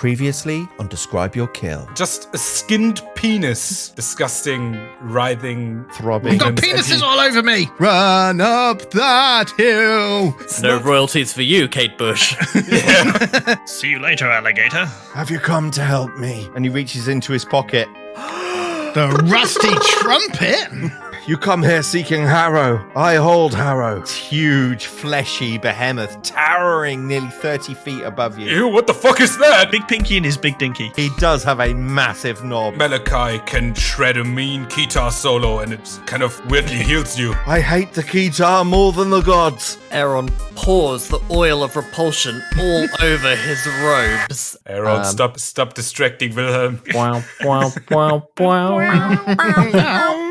Previously on Describe Your Kill. Just a skinned penis. Disgusting, writhing, throbbing. I've got penises all over me! Run up that hill! No royalties for you, Kate Bush. Yeah. See you later, alligator. Have you come to help me? And he reaches into his pocket. The rusty trumpet? You come here seeking Harrow. I hold Harrow. It's huge, fleshy behemoth, towering nearly 30 feet above you. Ew, what the fuck is that? Big Pinky and his big dinky. He does have a massive knob. Malachi can shred a mean guitar solo and it kind of weirdly heals you. I hate the guitar more than the gods. Aaron pours the oil of repulsion all over his robes. Aaron, stop distracting Wilhelm. Wow, wow, wow, wow.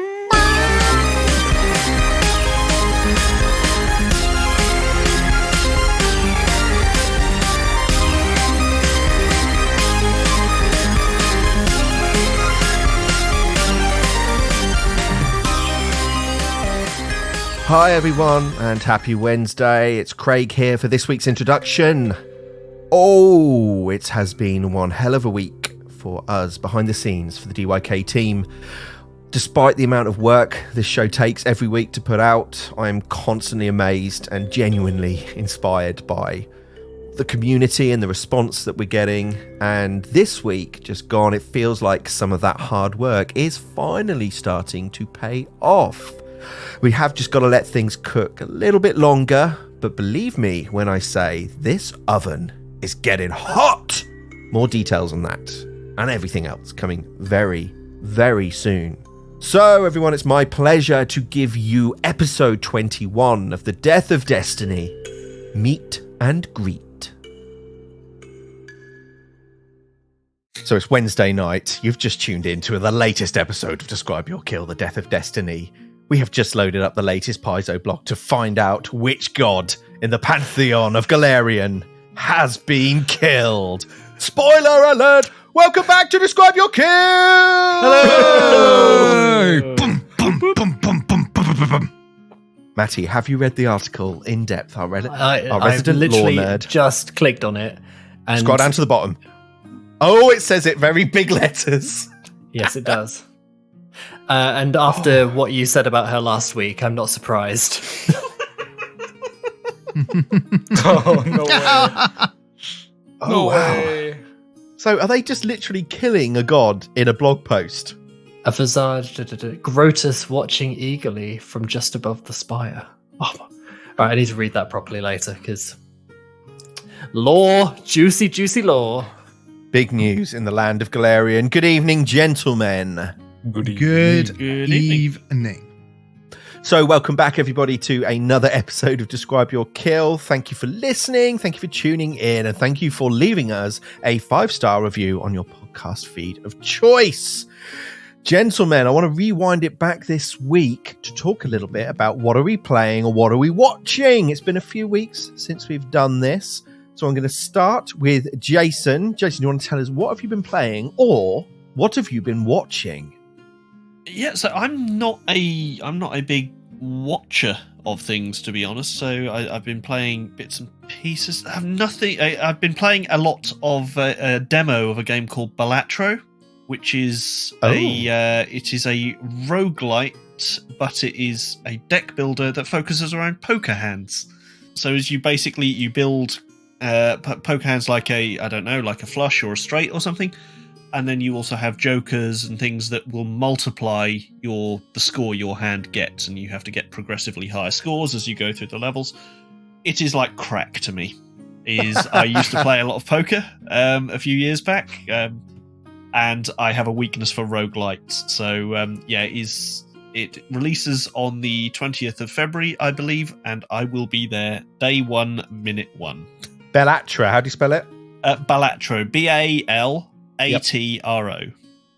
Hi everyone, and happy Wednesday. It's Craig here for this week's introduction. Oh, it has been one hell of a week for us behind the scenes for the DYK team. Despite the amount of work this show takes every week to put out, I am constantly amazed and genuinely inspired by the community and the response that we're getting. And this week, just gone, it feels like some of that hard work is finally starting to pay off. We have just got to let things cook a little bit longer, but believe me when I say this oven is getting hot. More details on that and everything else coming very, very soon. So everyone, it's my pleasure to give you episode 21 of The Death of Destiny, Meet and Greet. So it's Wednesday night. You've just tuned in to the latest episode of Describe Your Kill, The Death of Destiny. We have just loaded up the latest Paizo block to find out which god in the pantheon of Galarian has been killed. Spoiler alert! Welcome back to Describe Your Kill! Hello! Boom, boom, boom, boom, boom, boom, boom, boom. Matty, have you read the article in depth? Our resident I've law literally nerd. just clicked on it. And Scroll down to the bottom. Oh, it says it very big letters. Yes, it does. And after what you said about her last week, I'm not surprised. Oh, no way. Oh, wow. So are they just literally killing a god in a blog post? A visage, Grotus watching eagerly from just above the spire. Oh, all right, I need to read that properly later, because lore, juicy, juicy lore. Big news in the land of Galarian. Good evening, gentlemen. Good evening. So welcome back, everybody, to another episode of Describe Your Kill. Thank you for listening. Thank you for tuning in. And thank you for leaving us a 5-star review on your podcast feed of choice. Gentlemen, I want to rewind it back this week to talk a little bit about what are we playing or what are we watching. It's been a few weeks since we've done this. So I'm going to start with Jason. Jason, you want to tell us what have you been playing or what have you been watching? Yeah, so I'm not a big watcher of things, to be honest. So I've been playing bits and pieces. I've been playing a lot of a demo of a game called Balatro, which is it is a roguelite, but it is a deck builder that focuses around poker hands. So as you build poker hands like a flush or a straight or something. And then you also have jokers and things that will multiply the score your hand gets, and you have to get progressively higher scores as you go through the levels. It is like crack to me. I used to play a lot of poker a few years back, and I have a weakness for roguelites. So it releases on the 20th of February, I believe, and I will be there day 1, minute 1. Balatro, how do you spell it? Balatro, Balatro.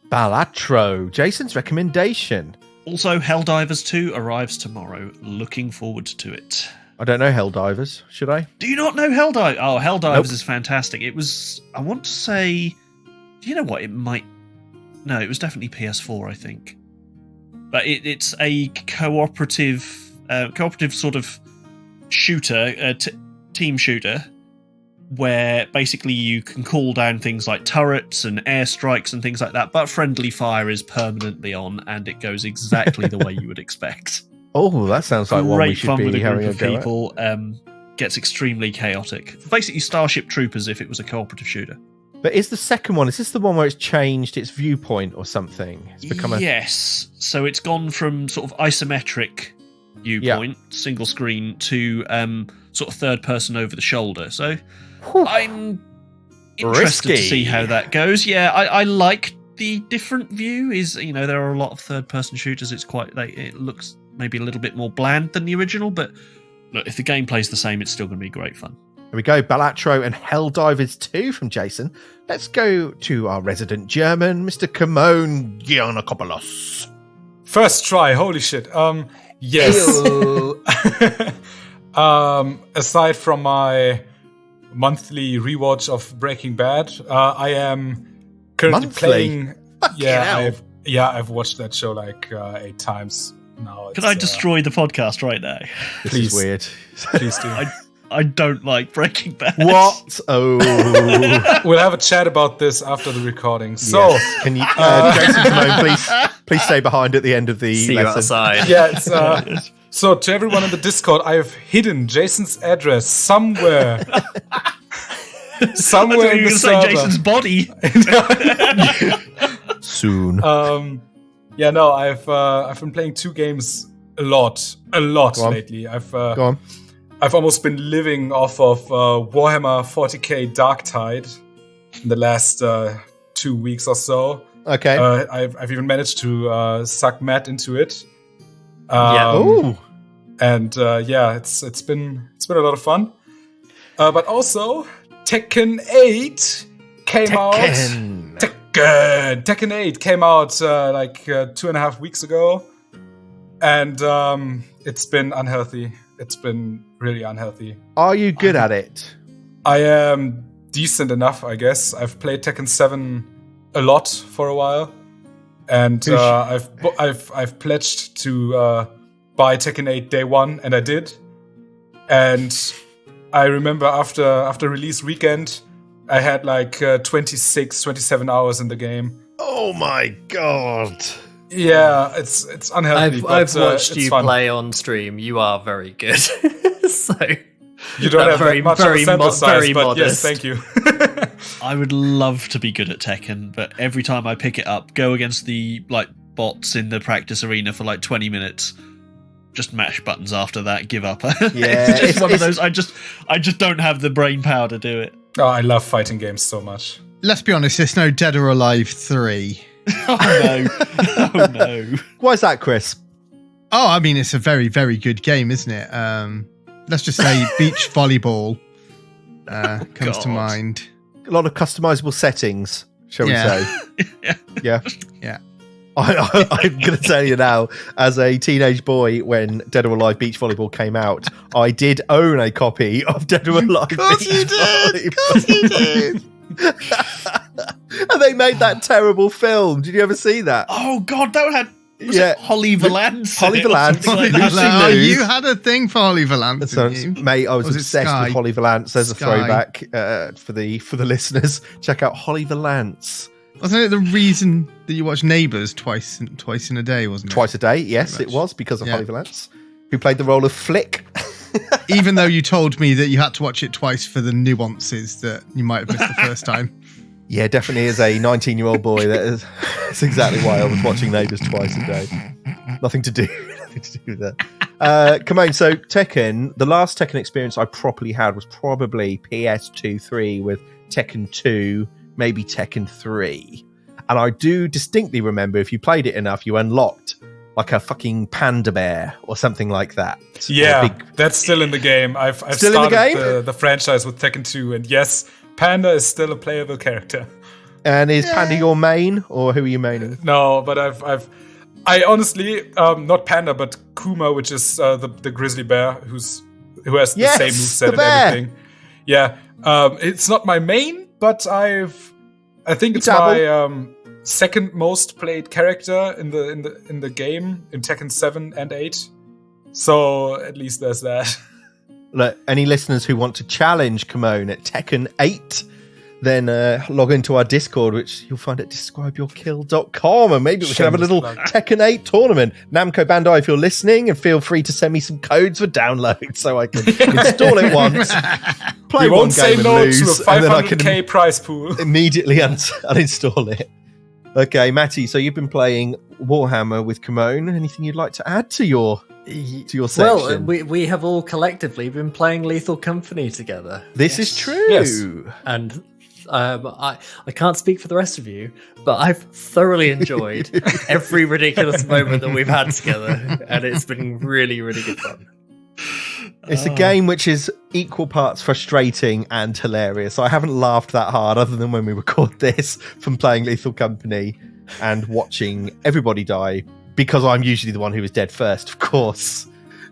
Balatro, Jason's recommendation. Also, Helldivers 2 arrives tomorrow. Looking forward to it. I don't know Helldivers. Should I? Do you not know Helldivers? Oh, Helldivers Nope. is fantastic. It was, I want to say, do you know what? It was definitely PS4, I think. But it's a cooperative sort of shooter, team shooter, where basically you can call down things like turrets and airstrikes and things like that, but friendly fire is permanently on, and it goes exactly the way you would expect. Oh, that sounds like one we Great should fun with be a having group a of go at. people. Gets extremely chaotic. Basically, Starship Troopers if it was a cooperative shooter. But is the second one, is this the one where it's changed its viewpoint or something? It's become Yes. So it's gone from sort of isometric viewpoint, single screen, to sort of third person over the shoulder. So I'm interested to Risky. see how that goes. Yeah, I like the different view. There are a lot of third person shooters. It's quite it looks maybe a little bit more bland than the original, but look, if the gameplay's the same, it's still going to be great fun. Here we go, Balatro and Helldivers 2 from Jason. Let's go to our resident German, Mr. Kimon Giannakopoulos. First try, holy shit. Yes. Aside from my monthly rewatch of Breaking Bad, I am currently Monthly? playing. hell. I've watched that show like 8 times now. Can I destroy the podcast right now? This Please. is weird. Please do. I don't like Breaking Bad. What? Oh. We'll have a chat about this after the recording. So, Yes. Can you, Jason Kimon, please stay behind at the end of the See you lesson. outside. yeah, it's, so to everyone in the Discord, I have hidden Jason's address somewhere. I somewhere thought in you were the going to say server. Jason's body. Soon. I've been playing 2 games a lot Go on. lately. Go on. I've almost been living off of Warhammer 40k Darktide in the last 2 weeks or so. Okay. I've even managed to suck Matt into it. Oh. And it's been a lot of fun. But also Tekken 8 came out. Tekken 8 came out 2.5 weeks ago, and it's been unhealthy. It's been really unhealthy. Are you good at it? I am decent enough, I guess. I've played Tekken 7 a lot for a while, and I've pledged to buy Tekken 8 day one, and I did. And I remember after release weekend, I had like 27 hours in the game. Oh my god. Yeah, it's unhealthy. I've but, watched it's you fun. play on stream. You are very good. So You don't have very, that much very of a sample mo- size, very but modest. yes, thank you. I would love to be good at Tekken, but every time I pick it up, go against the bots in the practice arena for 20 minutes, just mash buttons after that, give up. Yeah, it's just it's- one of it's- those. I just don't have the brain power to do it. Oh, I love fighting games so much. Let's be honest, there's no Dead or Alive 3. Oh no! Oh no! Why is that, Chris? Oh, I mean, it's a very, very good game, isn't it? Let's just say beach volleyball comes to God. mind. A lot of customizable settings, shall we Yeah. say? Yeah. Yeah. I'm going to tell you now, as a teenage boy, when Dead or Alive Beach Volleyball came out, I did own a copy of Dead or Alive Beach Volleyball. Of course you did! And they made that terrible film. Did you ever see that? Oh god, that had Yeah. it Holly Valance. Holly in it or Valance. something like Lucy that? Oh, Liu. you had a thing for Holly Valance, So, didn't you? mate, I was Was it obsessed Sky? with Holly Valance. There's a Sky. throwback for the listeners. Check out Holly Valance. Wasn't it the reason that you watched Neighbours twice in a day, wasn't it? Twice a day, yes, Pretty it much. was, because of Yeah. Holly Valance, who played the role of Flick. Even though you told me that you had to watch it twice for the nuances that you might have missed the first time. Yeah, definitely as a 19-year-old boy, that's exactly why I was watching Neighbours twice a day. Nothing to do with that. Come on, so Tekken, the last Tekken experience I properly had was probably PS2 3 with Tekken 2, maybe Tekken 3. And I do distinctly remember, if you played it enough, you unlocked like a fucking panda bear or something like that. Yeah, Or a big- that's still in the game. I've Still in the started game? the franchise with Tekken 2, and yes, Panda is still a playable character. And is Panda your main, or who are you maining? No, but I honestly, not Panda, but Kuma, which is the grizzly bear who has the Yes, same moveset the and bear. everything. Yeah, it's not my main, but I think it's dabble. my second most played character in the game in Tekken 7 and 8. So at least there's that. Look, any listeners who want to challenge Kimon at Tekken 8, then log into our Discord, which you'll find at describeyourkill.com, and maybe we can have a little Tekken 8 tournament. Namco Bandai, if you're listening, and feel free to send me some codes for download so I can install it once, play We one won't say game and no lose, to a and then I can 500k prize pool. immediately uninstall it. Okay, Matty, so you've been playing Warhammer with Kimon. Anything you'd like to add to your section? Well, we have all collectively been playing Lethal Company together, This is true. Yes. and I can't speak for the rest of you, but I've thoroughly enjoyed every ridiculous moment that we've had together, and it's been really, really good fun. It's a game which is equal parts frustrating and hilarious. I haven't laughed that hard other than when we record this from playing Lethal Company and watching everybody die, because I'm usually the one who is dead first, of course.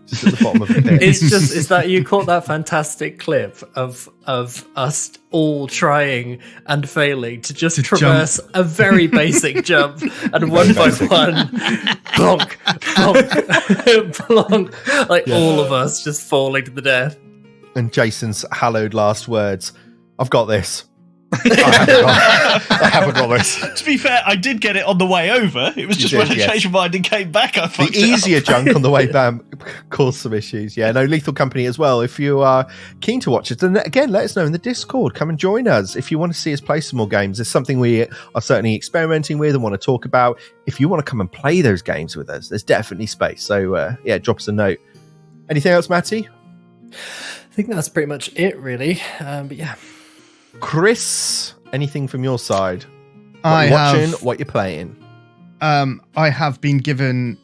Just at the bottom of the pit. It's that you caught that fantastic clip of us all trying and failing to just traverse a very basic jump, and one by one, plonk, plonk, plonk, like all of us just falling to the death. And Jason's hallowed last words, I've got this. I haven't got this. To be fair, I did get it on the way over. It was just when I changed my mind and came back, I fucked The it up. easier junk on the way back caused some issues. Yeah, no, Lethal Company as well. If you are keen to watch it, then again, let us know in the Discord. Come and join us. If you want to see us play some more games, it's something we are certainly experimenting with and want to talk about. If you want to come and play those games with us, there's definitely space. So, yeah, drop us a note. Anything else, Matty? I think that's pretty much it, really. But yeah. Chris, anything from your side? I What you're watching, have, what you're playing? I have been given,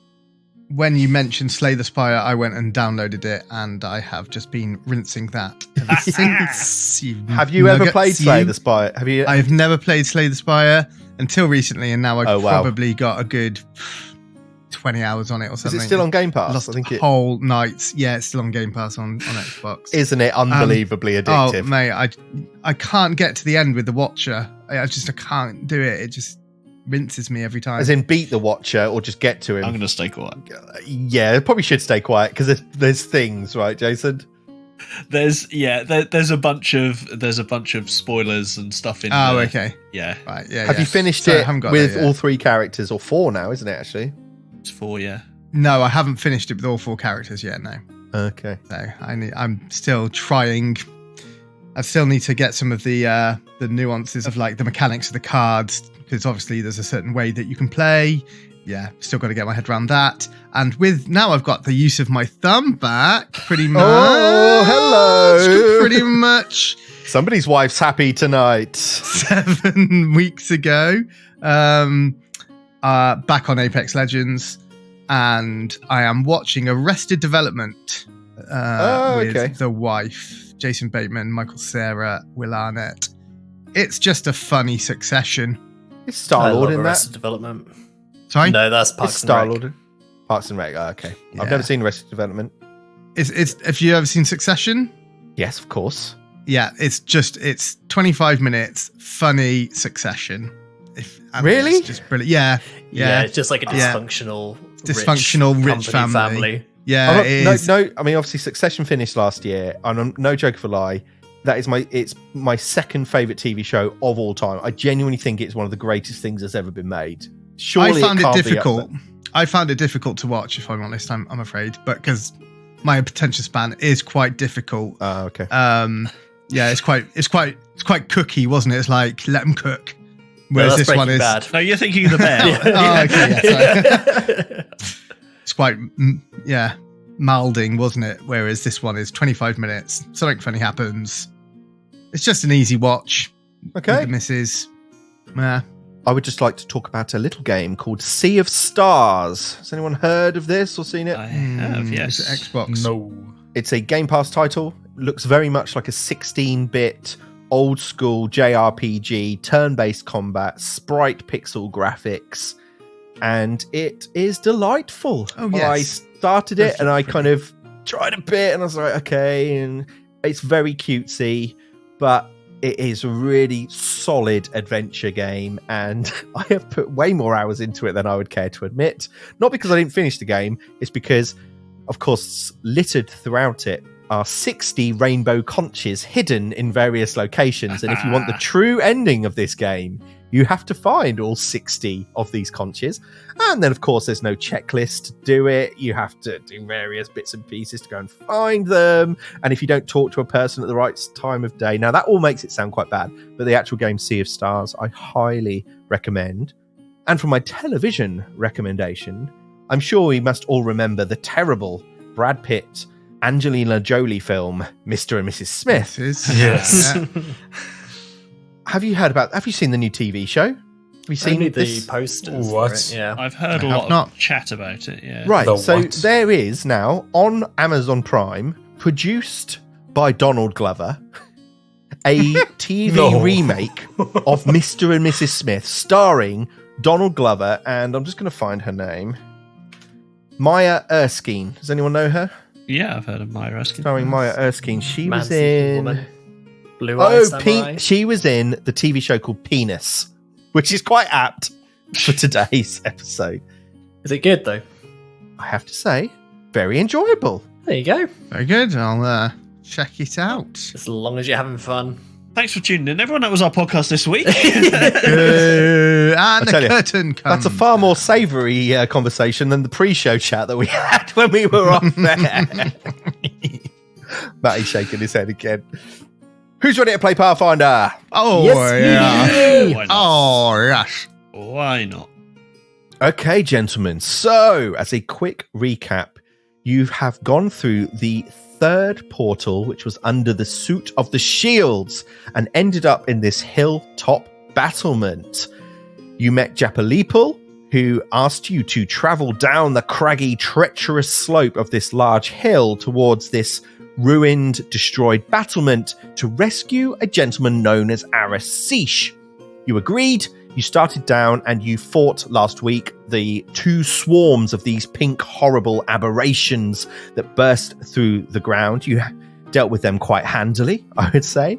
when you mentioned Slay the Spire, I went and downloaded it, and I have just been rinsing that ever since. Have you ever nuggets, played Slay you. the Spire? Have you? I've never played Slay the Spire until recently, and now I've Oh, wow. probably got a good 20 hours on it or Is something. it still on Game Pass? Lost I think it whole nights. Yeah, it's still on Game Pass on Xbox. isn't it unbelievably Oh, addictive. mate, I can't get to the end with the Watcher. I can't do it. It just rinses me every time. As in beat the Watcher or just get to him. I'm going to stay quiet. Yeah, probably should stay quiet because there's things, right, Jason? There's a bunch of spoilers and stuff in Oh, there. okay. Yeah, Right, yeah. Have yeah. you finished Sorry, I it haven't got with there yet. all 3 characters, or 4 now, isn't it, actually? it's 4, yeah. No, I haven't finished it with all 4 characters yet, no. Okay. So I'm still trying. I still need to get some of the nuances of like the mechanics of the cards, because obviously there's a certain way that you can play. Yeah, still got to get my head around that. And with now I've got the use of my thumb back, pretty much. Oh, hello. Pretty much Somebody's wife's happy tonight. 7 weeks ago. Back on Apex Legends, and I am watching Arrested Development okay. with the wife, Jason Bateman, Michael Cera, Will Arnett. It's just a funny succession. Is I Star-Lord love in Arrested that? Development. Development. Sorry, No, that's Is Parks and Rec. Star-Lord? Parks and Rec, okay. Yeah. I've never seen Arrested Development. it's have you ever seen Succession? Yes, of course. Yeah, it's 25 minutes, funny Succession. Really? It's just brilliant. Yeah, Yeah, it's just like a Yeah. dysfunctional, rich company family. Yeah, I'm it not- is. no, I mean, obviously, Succession finished last year, and I'm no joke of a lie. That is it's my second favorite TV show of all time. I genuinely think it's one of the greatest things that's ever been made. Surely I found it can't be difficult. up there. I found it difficult to watch, if I'm honest. I'm afraid, but because my attention span is quite difficult. Oh, okay. Yeah, it's quite cooky, wasn't it? It's like let them cook. Whereas that's this one Breaking is Bad. No, you're thinking of the bear. Oh, okay, it's quite malding, wasn't it? Whereas this one is 25 minutes. Something funny happens. It's just an easy watch. Okay. The missus. Yeah. I would just like to talk about a little game called Sea of Stars. Has anyone heard of this or seen it? I have, yes. Is it Xbox? No. It's a Game Pass title. Looks very much like a 16-bit old school JRPG, turn-based combat, sprite pixel graphics, and it is delightful. Oh, yes. I started it and I kind of tried a bit and I was like, okay, and it's very cutesy, but it is a really solid adventure game, and I have put way more hours into it than I would care to admit. Not because I didn't finish the game, it's because, of course, littered throughout it are 60 rainbow conches hidden in various locations. And if you want the true ending of this game, you have to find all 60 of these conches. And then, of course, there's no checklist to do it. You have to do various bits and pieces to go and find them. And if you don't talk to a person at the right time of day, now that all makes it sound quite bad, but the actual game Sea of Stars, I highly recommend. And for my television recommendation, I'm sure we must all remember the terrible Brad Pitt, Angelina Jolie film, Mr. and Mrs. Smith. Yes. Yeah. Have you seen the new TV show? Have you seen Only the this? posters. What? For it, yeah. I've heard a I have lot not. of chat about it. Yeah. Right, The so what? there is now on Amazon Prime, produced by Donald Glover, a TV No. remake of Mr. and Mrs. Smith, starring Donald Glover, and I'm just going to find her name. Maya Erskine. Does anyone know her? Yeah, I've heard of Maya Erskine. Starring Maya Erskine. She was Man-Seeking in... Woman. Blue Eyes Oh, Samurai. she was in the TV show called Penis, which is quite apt for today's episode. Is it good though? I have to say, very enjoyable. There you go. Very good. I'll check it out. As long as you're having fun. Thanks for tuning in, everyone. That was our podcast this week. And the tell you, curtain comes. That's a far more savoury conversation than the pre-show chat that we had when we were off there. Matty's shaking his head again. Who's ready to play Pathfinder? Oh, Yes, yeah. Why not? Oh, yes. Why not? Okay, gentlemen. So, as a quick recap, you have gone through the third portal, which was under the Suit of the Shields, and ended up in this hilltop battlement. You met Japalipal, who asked you to travel down the craggy, treacherous slope of this large hill towards this ruined, destroyed battlement to rescue a gentleman known as Arasish. You agreed, you started down, and you fought last week the two swarms of these pink, horrible aberrations that burst through the ground. You dealt with them quite handily, I would say.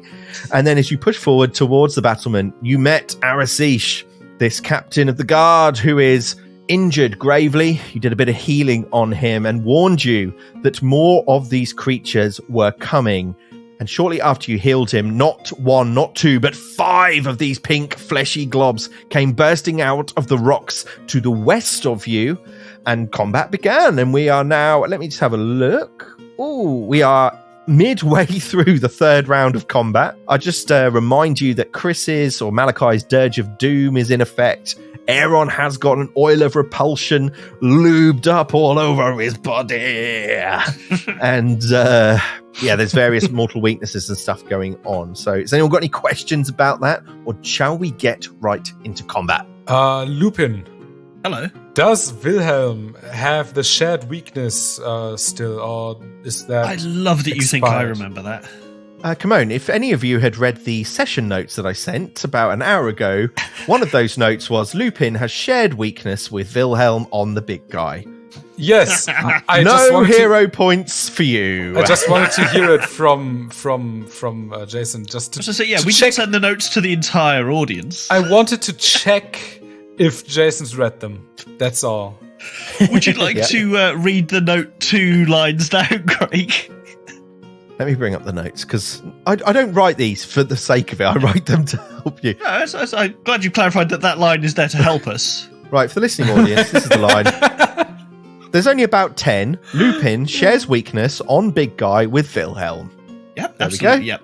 And then as you push forward towards the battlement, you met Arasish, this captain of the guard who is injured gravely. You did a bit of healing on him and warned you that more of these creatures were coming. And shortly after you healed him, not one, not two, but 5 of these pink fleshy globs came bursting out of the rocks to the west of you, and combat began. And we are now, let me just have a look. Oh, we are midway through the third round of combat. I just remind you that Chris's or Malachi's Dirge of Doom is in effect. Aaron has got an oil of repulsion lubed up all over his body. And yeah, there's various mortal weaknesses and stuff going on. So has anyone got any questions about that? Or shall we get right into combat? Lupin, Hello. does Wilhelm have the shared weakness still, or is that... I love that you think I expired? remember that. Kimon, if any of you had read the session notes that I sent about an hour ago, one of those notes was Lupin has shared weakness with Wilhelm on the big guy. Yes, I just No wanted hero points for you. I just wanted to hear it from Jason. Just to, I was going to say, yeah, to we check. did send the notes to the entire audience. I wanted to check if Jason's read them. That's all. Would you like Yeah. to read the note 2 lines down, Craig? Let me bring up the notes, because I don't write these for the sake of it. I write them to help you. No, I'm glad you clarified that line is there to help us. Right, for the listening audience, this is the line. There's only about 10. Lupin shares weakness on big guy with Wilhelm. Yep, There we absolutely. go. Yep.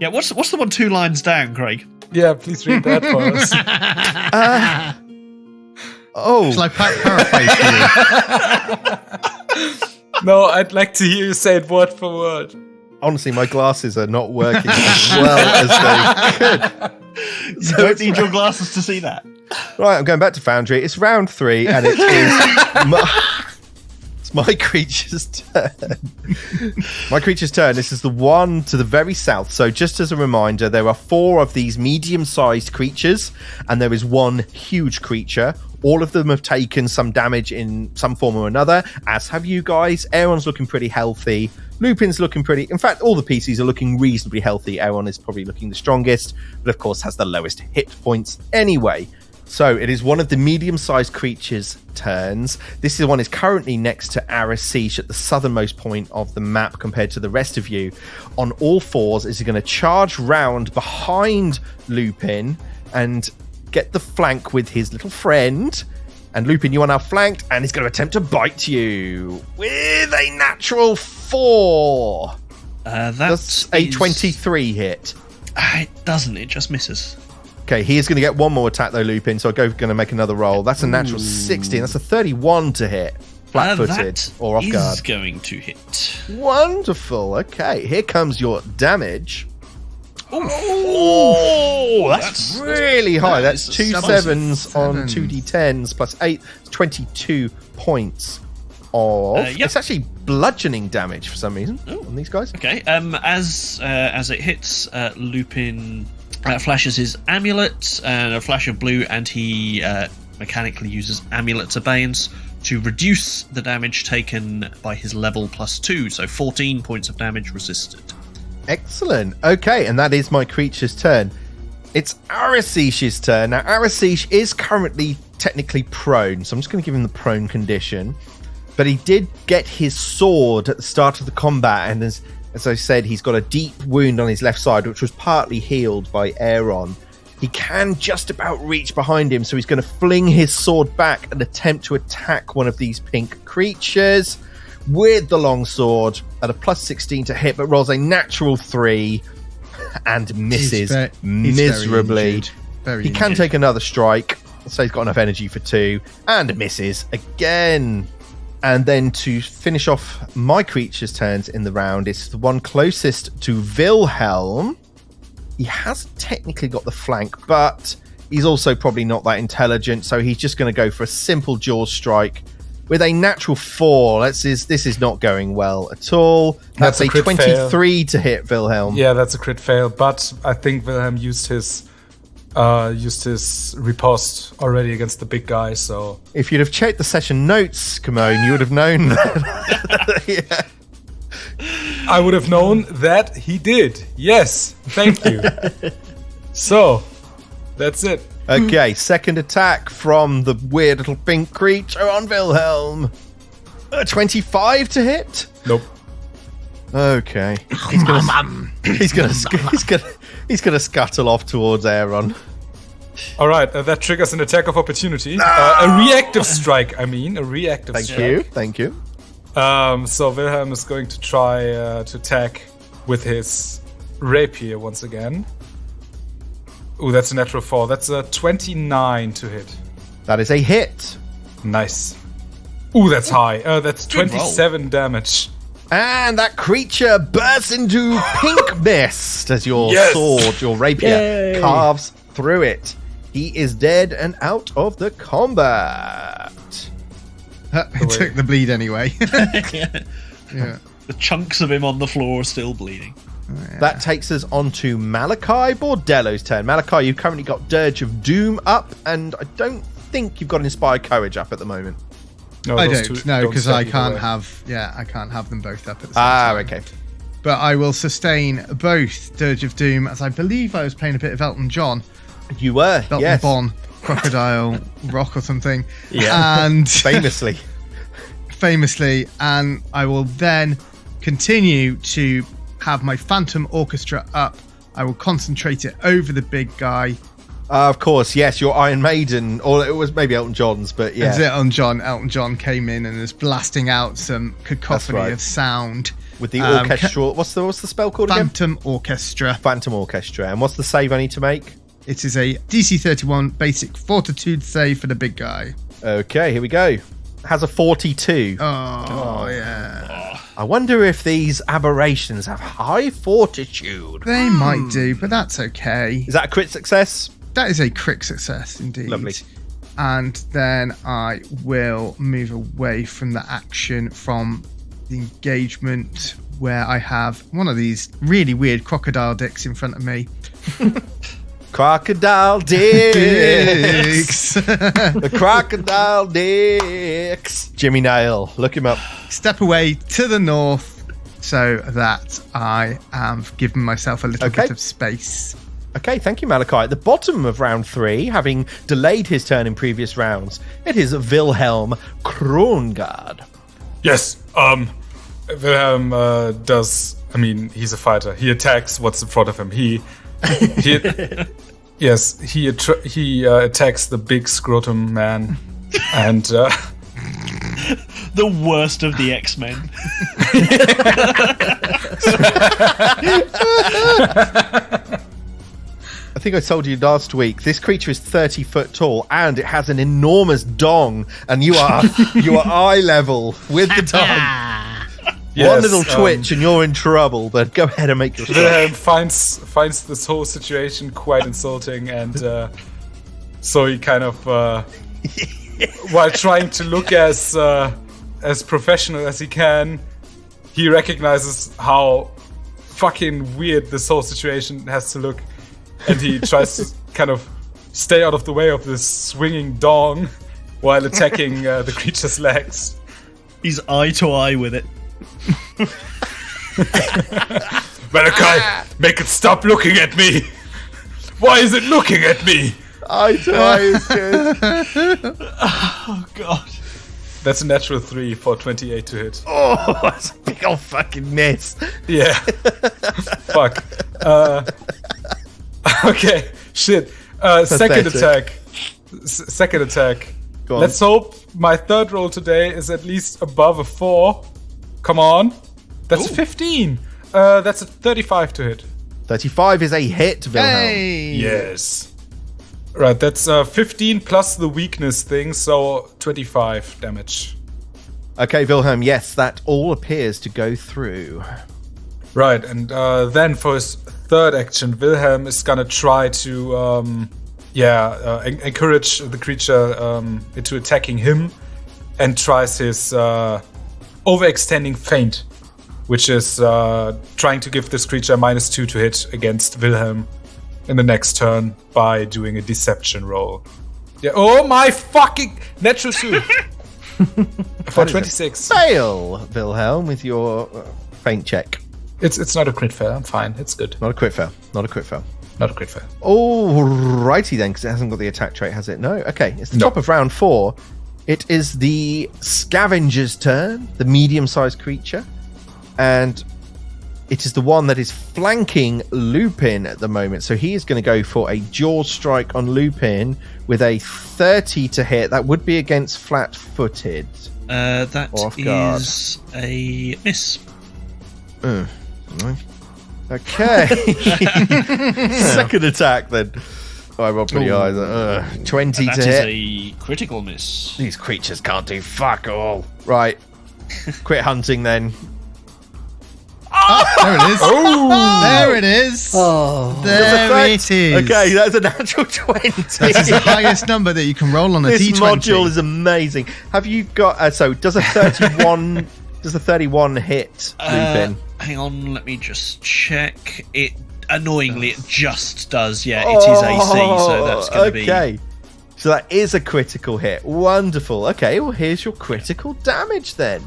Yeah, what's the one 2 lines down, Craig? Yeah, please read that for us. Oh, Shall I paraphrase for you? No, I'd like to hear you say it word for word. honestly, my glasses are not working as well as they could. You don't need your glasses to see that. Right, I'm going back to Foundry. It's round 3, and it is it's my creature's turn. My creature's turn. This is the one to the very south. So just as a reminder, there are 4 of these medium-sized creatures, and there is one huge creature. All of them have taken some damage in some form or another, as have you guys. Aaron's looking pretty healthy. Lupin's looking pretty... In fact, all the PCs are looking reasonably healthy. Aaron is probably looking the strongest, but of course has the lowest hit points anyway. So it is one of the medium-sized creatures' turns. This one is currently next to Arasish at the southernmost point of the map compared to the rest of you. On all fours, is going to charge round behind Lupin and get the flank with his little friend. And Lupin, you are now flanked, and he's going to attempt to bite you with a natural 4. That's a 23 hit. It doesn't. It just misses. Okay, he is going to get one more attack though, Lupin, so I'm going to make another roll. That's a natural 16. That's a 31 to hit. Flat-footed or off guard. Is going to hit. Wonderful. Okay, here comes your damage. Oh, That's really high. That's 2 sevens on Sevens. 2d10s plus 8. 22 points of... It's actually bludgeoning damage for some reason on these guys. Okay. As it hits, Lupin flashes his amulet and a flash of blue, and he mechanically uses Amulet's Abeyance to reduce the damage taken by his level +2, so 14 points of damage resisted. Excellent. Okay, and that is my creature's turn. It's Arasish's turn. Now, Arasish is currently technically prone, so I'm just going to give him the prone condition. But he did get his sword at the start of the combat, and as I said, he's got a deep wound on his left side, which was partly healed by Aeron. He can just about reach behind him, so he's going to fling his sword back and attempt to attack one of these pink creatures with the long sword at a +16 to hit, but rolls a natural 3 and misses miserably. He can take another strike, so he's got enough energy for 2, and misses again. And then to finish off my creature's turns in the round, it's the one closest to Wilhelm. He has technically got the flank, but he's also probably not that intelligent, so he's just going to go for a simple jaw strike with a natural 4. This is not going well at all. That's a 23 fail. To hit Wilhelm. Yeah, that's a crit fail, but I think Wilhelm used his riposte already against the big guy, so... If you'd have checked the session notes, Kimone, you would have known that. Yeah. I would have known that he did. Yes, thank you. So, that's it. Okay, second attack from the weird little pink creature on Wilhelm. 25 to hit? Nope. Okay. He's gonna scuttle off towards Aeron. All right, that triggers an attack of opportunity. A reactive strike, I mean. A reactive strike. Thank you. So Wilhelm is going to try to attack with his rapier once again. Ooh, that's a natural 4. That's a 29 to hit. That is a hit. Nice. Ooh, that's high. That's 27 damage. And that creature bursts into pink mist as your sword, your rapier, carves through it. He is dead and out of the combat. It took the bleed anyway. Yeah. The chunks of him on the floor are still bleeding. Yeah. That takes us on to Malachi Bordello's turn. Malachi, you've currently got Dirge of Doom up, and I don't think you've got Inspired Courage up at the moment. No, I don't know because I can't away. have them both up at the same time. Okay. But I will sustain both Dirge of Doom, as I believe I was playing a bit of Elton John. You were, Elton yes. Bon, Crocodile Rock or something. Yeah. And Famously, and I will then continue to have my Phantom Orchestra up. I will concentrate it over the big guy. of course, yes, your Iron Maiden, or it was maybe Elton John's, but yeah. It's Elton John came in and is blasting out some cacophony of sound. With the orchestral, what's the spell called again? Phantom Orchestra. Phantom Orchestra. And what's the save I need to make? It is a DC 31 basic fortitude save for the big guy. Okay, here we go. Has a 42. Oh, yeah. I wonder if these aberrations have high fortitude. They might do, but that's okay. Is that a crit success? That is a crit success indeed. Lovely. And then I will move away from the action from the engagement where I have one of these really weird crocodile dicks in front of me. Crocodile dicks. The crocodile dicks. Jimmy Nail. Look him up. Step away to the north so that I am giving myself a little bit of space. Okay, thank you, Malachi. At the bottom of round 3, having delayed his turn in previous rounds, it is Wilhelm Krongard. Yes. Wilhelm does. I mean, he's a fighter. He attacks what's in front of him. He yes. He attacks the big scrotum man, and The worst of the X-Men. I think I told you last week, this creature is 30 foot tall and it has an enormous dong, and you are eye level with the dong. yes, One little twitch and you're in trouble, but go ahead and make your shot. Wilhelm finds this whole situation quite insulting, and so he kind of, while trying to look as professional as he can, he recognizes how fucking weird this whole situation has to look, and he tries to kind of stay out of the way of this swinging dong while attacking the creature's legs. He's eye to eye with it. Malachi, make it stop looking at me! Why is it looking at me? Eye to eye is good. Oh god. That's a natural 3 for 28 to hit. Oh, that's a big old fucking miss. Yeah. Fuck. Okay. Shit. Second attack. Second attack. Go on. Let's hope my third roll today is at least above a 4. Come on. That's 15. That's a 35 to hit. 35 is a hit, Wilhelm. Hey! Yes. Right, that's 15 plus the weakness thing, so 25 damage. Okay, Wilhelm, yes, that all appears to go through. Right, and then for his third action, Wilhelm is gonna try to, encourage the creature into attacking him, and tries his overextending feint, which is trying to give this creature -2 to hit against Wilhelm in the next turn by doing a deception roll. Yeah. Oh my fucking natural 2 for 26. Fail, Wilhelm, with your feint check. It's not a crit fail. I'm fine. It's good. Not a crit fail. Not a crit fail. Not a crit fail. Alrighty then, because it hasn't got the attack trait, has it? No. Okay, it's the top of round 4. It is the scavenger's turn, the medium-sized creature, and it is the one that is flanking Lupin at the moment. So he is going to go for a jaw strike on Lupin with a 30 to hit. That would be against flat-footed. That Off guard. is a miss. Okay. Second attack then. I rolled pretty high. 20 That to is hit. a critical miss. These creatures can't do fuck all. Right. Quit hunting then. There it is. There it is. Oh, There it is. Okay, that's a natural 20. That is the highest number that you can roll on a This D20. module is amazing. Have you got... so, does a 31... does a 31 hit Lupin? Hang on, let me just check. It annoyingly, it just does. Yeah, it is AC, so that's going to be. Okay. So that is a critical hit. Wonderful. Okay, well, here's your critical damage then.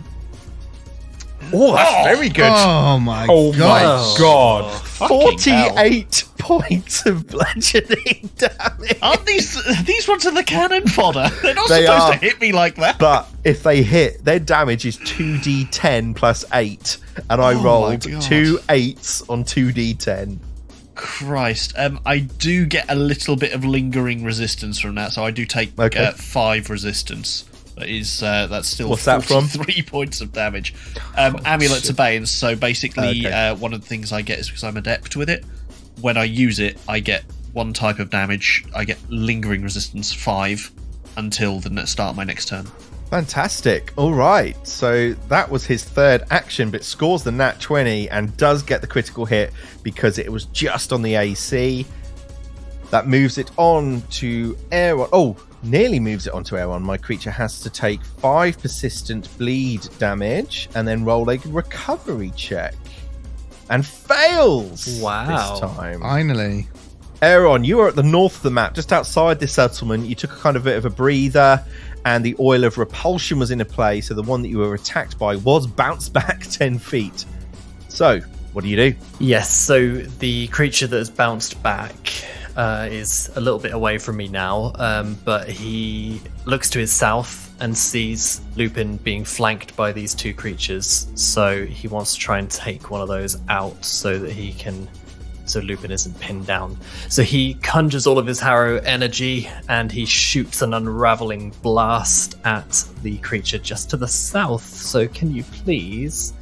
Oh, that's very good. Oh my Oh god. my god. Fucking hell. 48 points of bludgeoning damage. Aren't these ones are the cannon fodder? They're not They supposed are. to hit me like that. But if they hit, their damage is 2d10 plus 8. And I Oh my rolled God. 2 8s on 2d10. Christ, I do get a little bit of lingering resistance from that, so I do take Okay. 5 resistance. That is that's still What's that from? 3 points of damage. Amulet's Abeyance. So basically, Okay. one of the things I get is because I'm adept with it. When I use it, I get one type of damage. I get lingering resistance 5 until the start of my next turn. Fantastic. All right. So that was his third action, but scores the nat 20 and does get the critical hit because it was just on the AC. That moves it on to Air 1. Oh, nearly moves it on to Air 1. My creature has to take 5 persistent bleed damage and then roll a recovery check. And fails Wow. this time. Finally. Aaron, you were at the north of the map, just outside this settlement. You took a kind of bit of a breather, and the oil of repulsion was in a play, so the one that you were attacked by was bounced back 10 feet. So, What do you do? Yes, so the creature that has bounced back is a little bit away from me now, but he looks to his south and sees Lupin being flanked by these two creatures. So he wants to try and take one of those out so Lupin isn't pinned down. So he conjures all of his Harrow energy and he shoots an unraveling blast at the creature just to the south. So can you please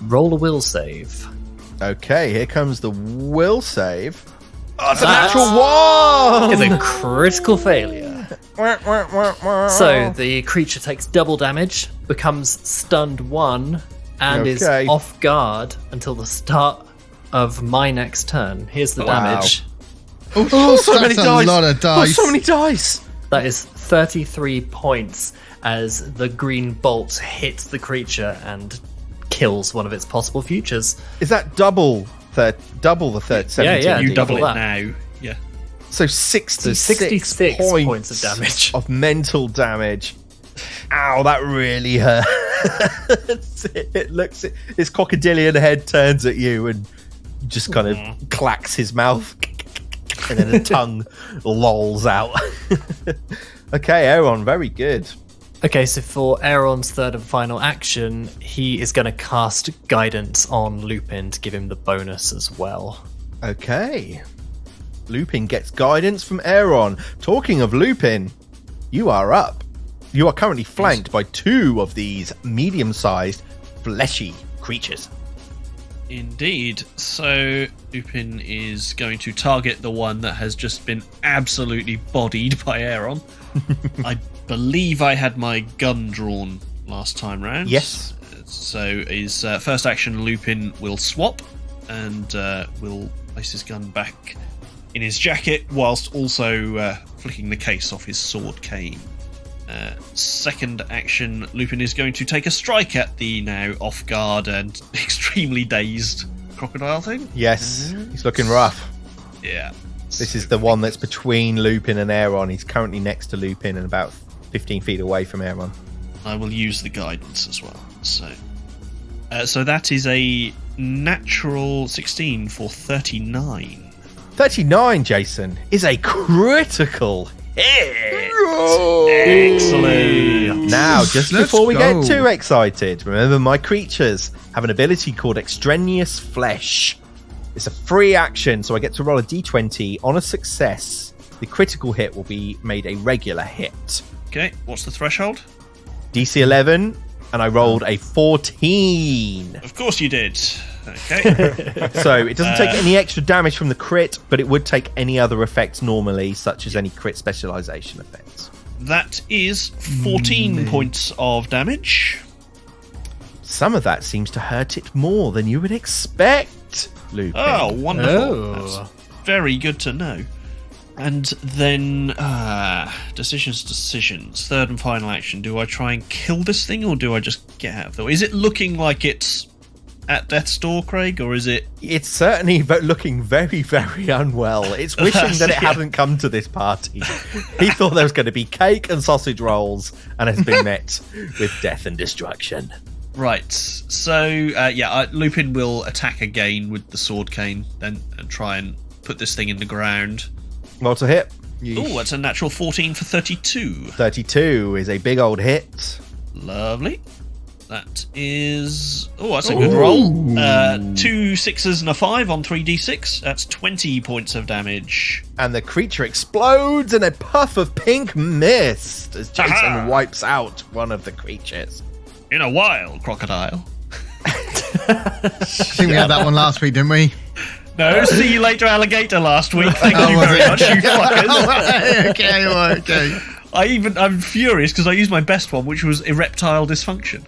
roll a will save? Okay, here comes the will save. Oh, it's a natural one! It's a critical failure. So the creature takes double damage, becomes stunned 1, and is off guard until the start of my next turn. Here's the damage. Oh, so many That's dice! a lot of dice. Oh, so many dice! That is 33 points as the green bolt hits the creature and kills one of its possible futures. Is that double the third 17? Yeah, You double it that. now. Yeah. So 66, 66 points of damage. Of mental damage. Ow, that really hurts. It looks, his crocodilian head turns at you and just kind of clacks his mouth. And then the tongue lolls out. Okay, Aaron, very good. Okay, so for Aeron's third and final action, he is going to cast Guidance on Lupin to give him the bonus as well. Okay. Lupin gets guidance from Aaron. Talking of Lupin, you are up. You are currently flanked by 2 of these medium-sized, fleshy creatures. Indeed. So Lupin is going to target the one that has just been absolutely bodied by Aaron. I believe I had my gun drawn last time round. Yes. So his first action, Lupin will swap and will place his gun back in his jacket whilst also flicking the case off his sword cane. Second action, Lupin is going to take a strike at the now off guard and extremely dazed crocodile thing. Yes, he's looking rough. Yeah. This is the one that's between Lupin and Aaron. He's currently next to Lupin and about 15 feet away from Aaron. I will use the guidance as well. So that is a natural 16 for 39. 39, Jason, is a critical hit. Excellent. Now, just Let's before we go. get too excited, remember my creatures have an ability called Extraneous Flesh. It's a free action, so I get to roll a d20. On a success, the critical hit will be made a regular hit. Okay, what's the threshold? DC 11, and I rolled a 14. Of course you did. Okay. So it doesn't take any extra damage from the crit, but it would take any other effects normally, such as any crit specialization effects. That is 14 points of damage. Some of that seems to hurt it more than you would expect, Lupin. Oh, wonderful. Oh. That's very good to know. And then, decisions. Third and final action. Do I try and kill this thing, or do I just get out of the way? Is it looking like it's at death's door, Craig, or is it... It's certainly looking very, very unwell. It's wishing that it hadn't come to this party. He thought there was going to be cake and sausage rolls, and has been met with death and destruction. Right, so, Lupin will attack again with the sword cane, then and try and put this thing in the ground. Roll to hit. Oh, that's a natural 14 for 32. 32 is a big old hit. Lovely. That is... Oh, that's a good roll. 2 6s and a 5 on 3d6. That's 20 points of damage. And the creature explodes in a puff of pink mist as Jason Aha! wipes out one of the creatures. In a while, crocodile. I think we had that one last week, didn't we? No, see you later, alligator, last week. Thank you was very it? much, you fuckers. Okay. I'm furious because I used my best one, which was erectile dysfunction.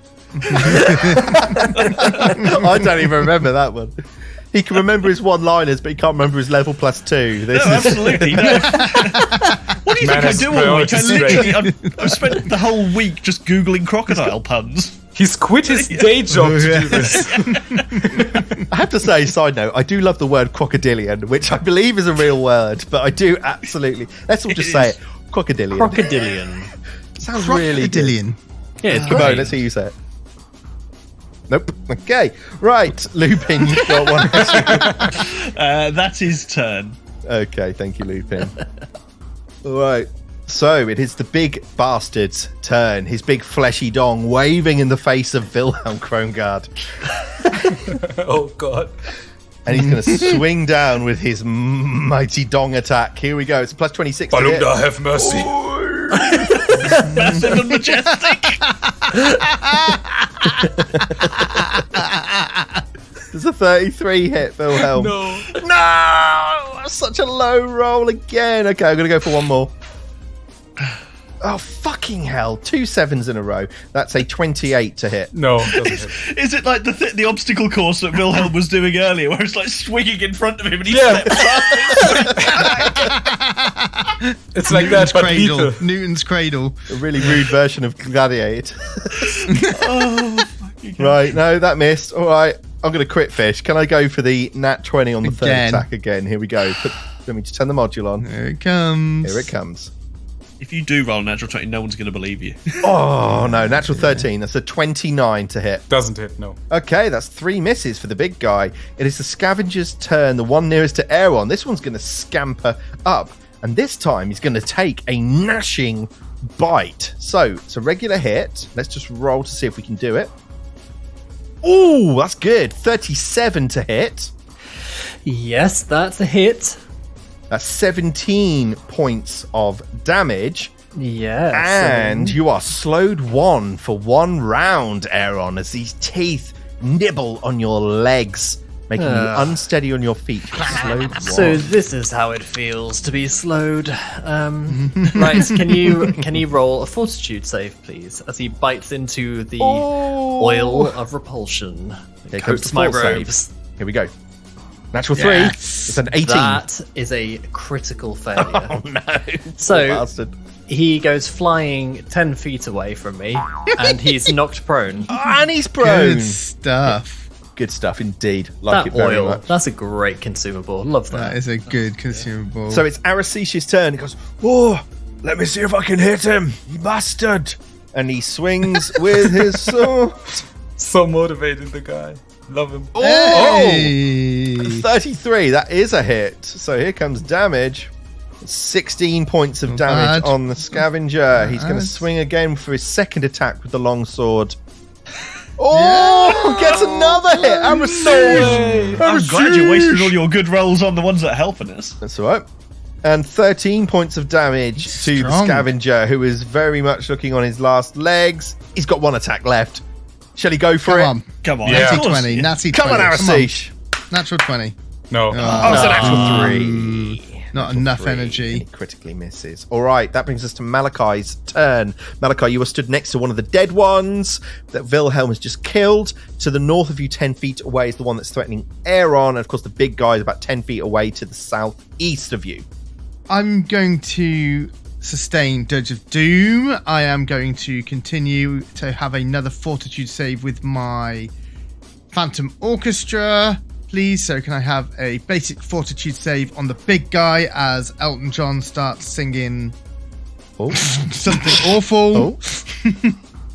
I don't even remember that one. He can remember his one-liners, but he can't remember his level +2. This No, is absolutely. No. What do you Man think I has do all week? priorities I've spent the whole week just Googling crocodile puns. He's quit his day job to do this. I have to say, side note, I do love the word crocodilian, which I believe is a real word, but I do absolutely... Let's all just It say is. it. Crocodilian. Crocodilian. Sounds really good. Crocodilian. Yeah, it's Come on, great. let's hear you say it. Nope. Okay. Right, Lupin, you've got one. That's his turn. Okay, thank you, Lupin. All right. So it is the big bastard's turn. His big fleshy dong waving in the face of Wilhelm Krongard. Oh god. And he's going to swing down with his mighty dong attack. Here we go. It's a plus 26 to hit. Balunda, have mercy. Massive and majestic. There's a 33 hit, Wilhelm. No. No! Such a low roll again. Okay, I'm going to go for one more. Oh, fucking hell. 2 7s in a row. That's a 28 to hit. No, doesn't hit. Is it like the obstacle course that Wilhelm was doing earlier, where it's like swinging in front of him and he Yeah. steps up? It's like that, but Cradle. lethal. Newton's Cradle. A really rude version of Gladiator. Oh, fucking hell. Right, no, that missed. All right, I'm going to crit fish. Can I go for the nat 20 on the third Again. attack again? Here we go. Let me just turn the module on. Here it comes. Here it comes. If you do roll a natural 20, no one's going to believe you. Oh, no, natural 13. That's a 29 to hit. Doesn't hit, no. Okay, that's 3 misses for the big guy. It is the scavenger's turn, the one nearest to Aeron. This one's going to scamper up, and this time he's going to take a gnashing bite. So, it's a regular hit. Let's just roll to see if we can do it. Ooh, that's good. 37 to hit. Yes, that's a hit. That's 17 points of damage. Yes. And you are slowed 1 for 1 round, Aeron, as these teeth nibble on your legs, making you unsteady on your feet. You're slowed 1. So this is how it feels to be slowed. Right, can you roll a fortitude save, please, as he bites into the oil of repulsion. Here comes Coats the my fort save. robes. Here we go. Natural 3. Yes. It's an 18. That is a critical failure. Oh no. So- Poor bastard. He goes flying 10 feet away from me, and he's knocked prone. And he's prone. Good stuff. Good stuff indeed. Like it That very oil, much. that's a great consumable. Love That that. is a good consumable. So it's Arasish's turn. He goes, oh, let me see if I can hit him, you bastard. And he swings with his sword. So motivated, the guy. Love him. Hey! 33, that is a hit. So here comes damage. 16 points of Not damage bad. on the scavenger. He's going to bad. swing again for his second attack with the long sword. Oh, gets another hit. Arasish. I'm glad you wasted all your good rolls on the ones that are helping us. That's all right. And 13 points of damage to the Strong. scavenger, who is very much looking on his last legs. He's got 1 attack left. Shall he go for Come it? on. Come on, Yeah. of Natty course. 20. Natty 20. Come on, Come Arasish. Natural 20. No. Oh, it's an actual 3. Not enough 3, energy. and it critically misses. All right, that brings us to Malachi's turn. Malachi, you are stood next to one of the dead ones that Wilhelm has just killed. To the north of you, 10 feet away, is the one that's threatening Aeron. And of course, the big guy is about 10 feet away to the southeast of you. I'm going to sustain Dirge of Doom. I am going to continue to have another fortitude save with my Phantom Orchestra, please. So can I have a basic fortitude save on the big guy as Elton John starts singing Oh. something awful? Oh.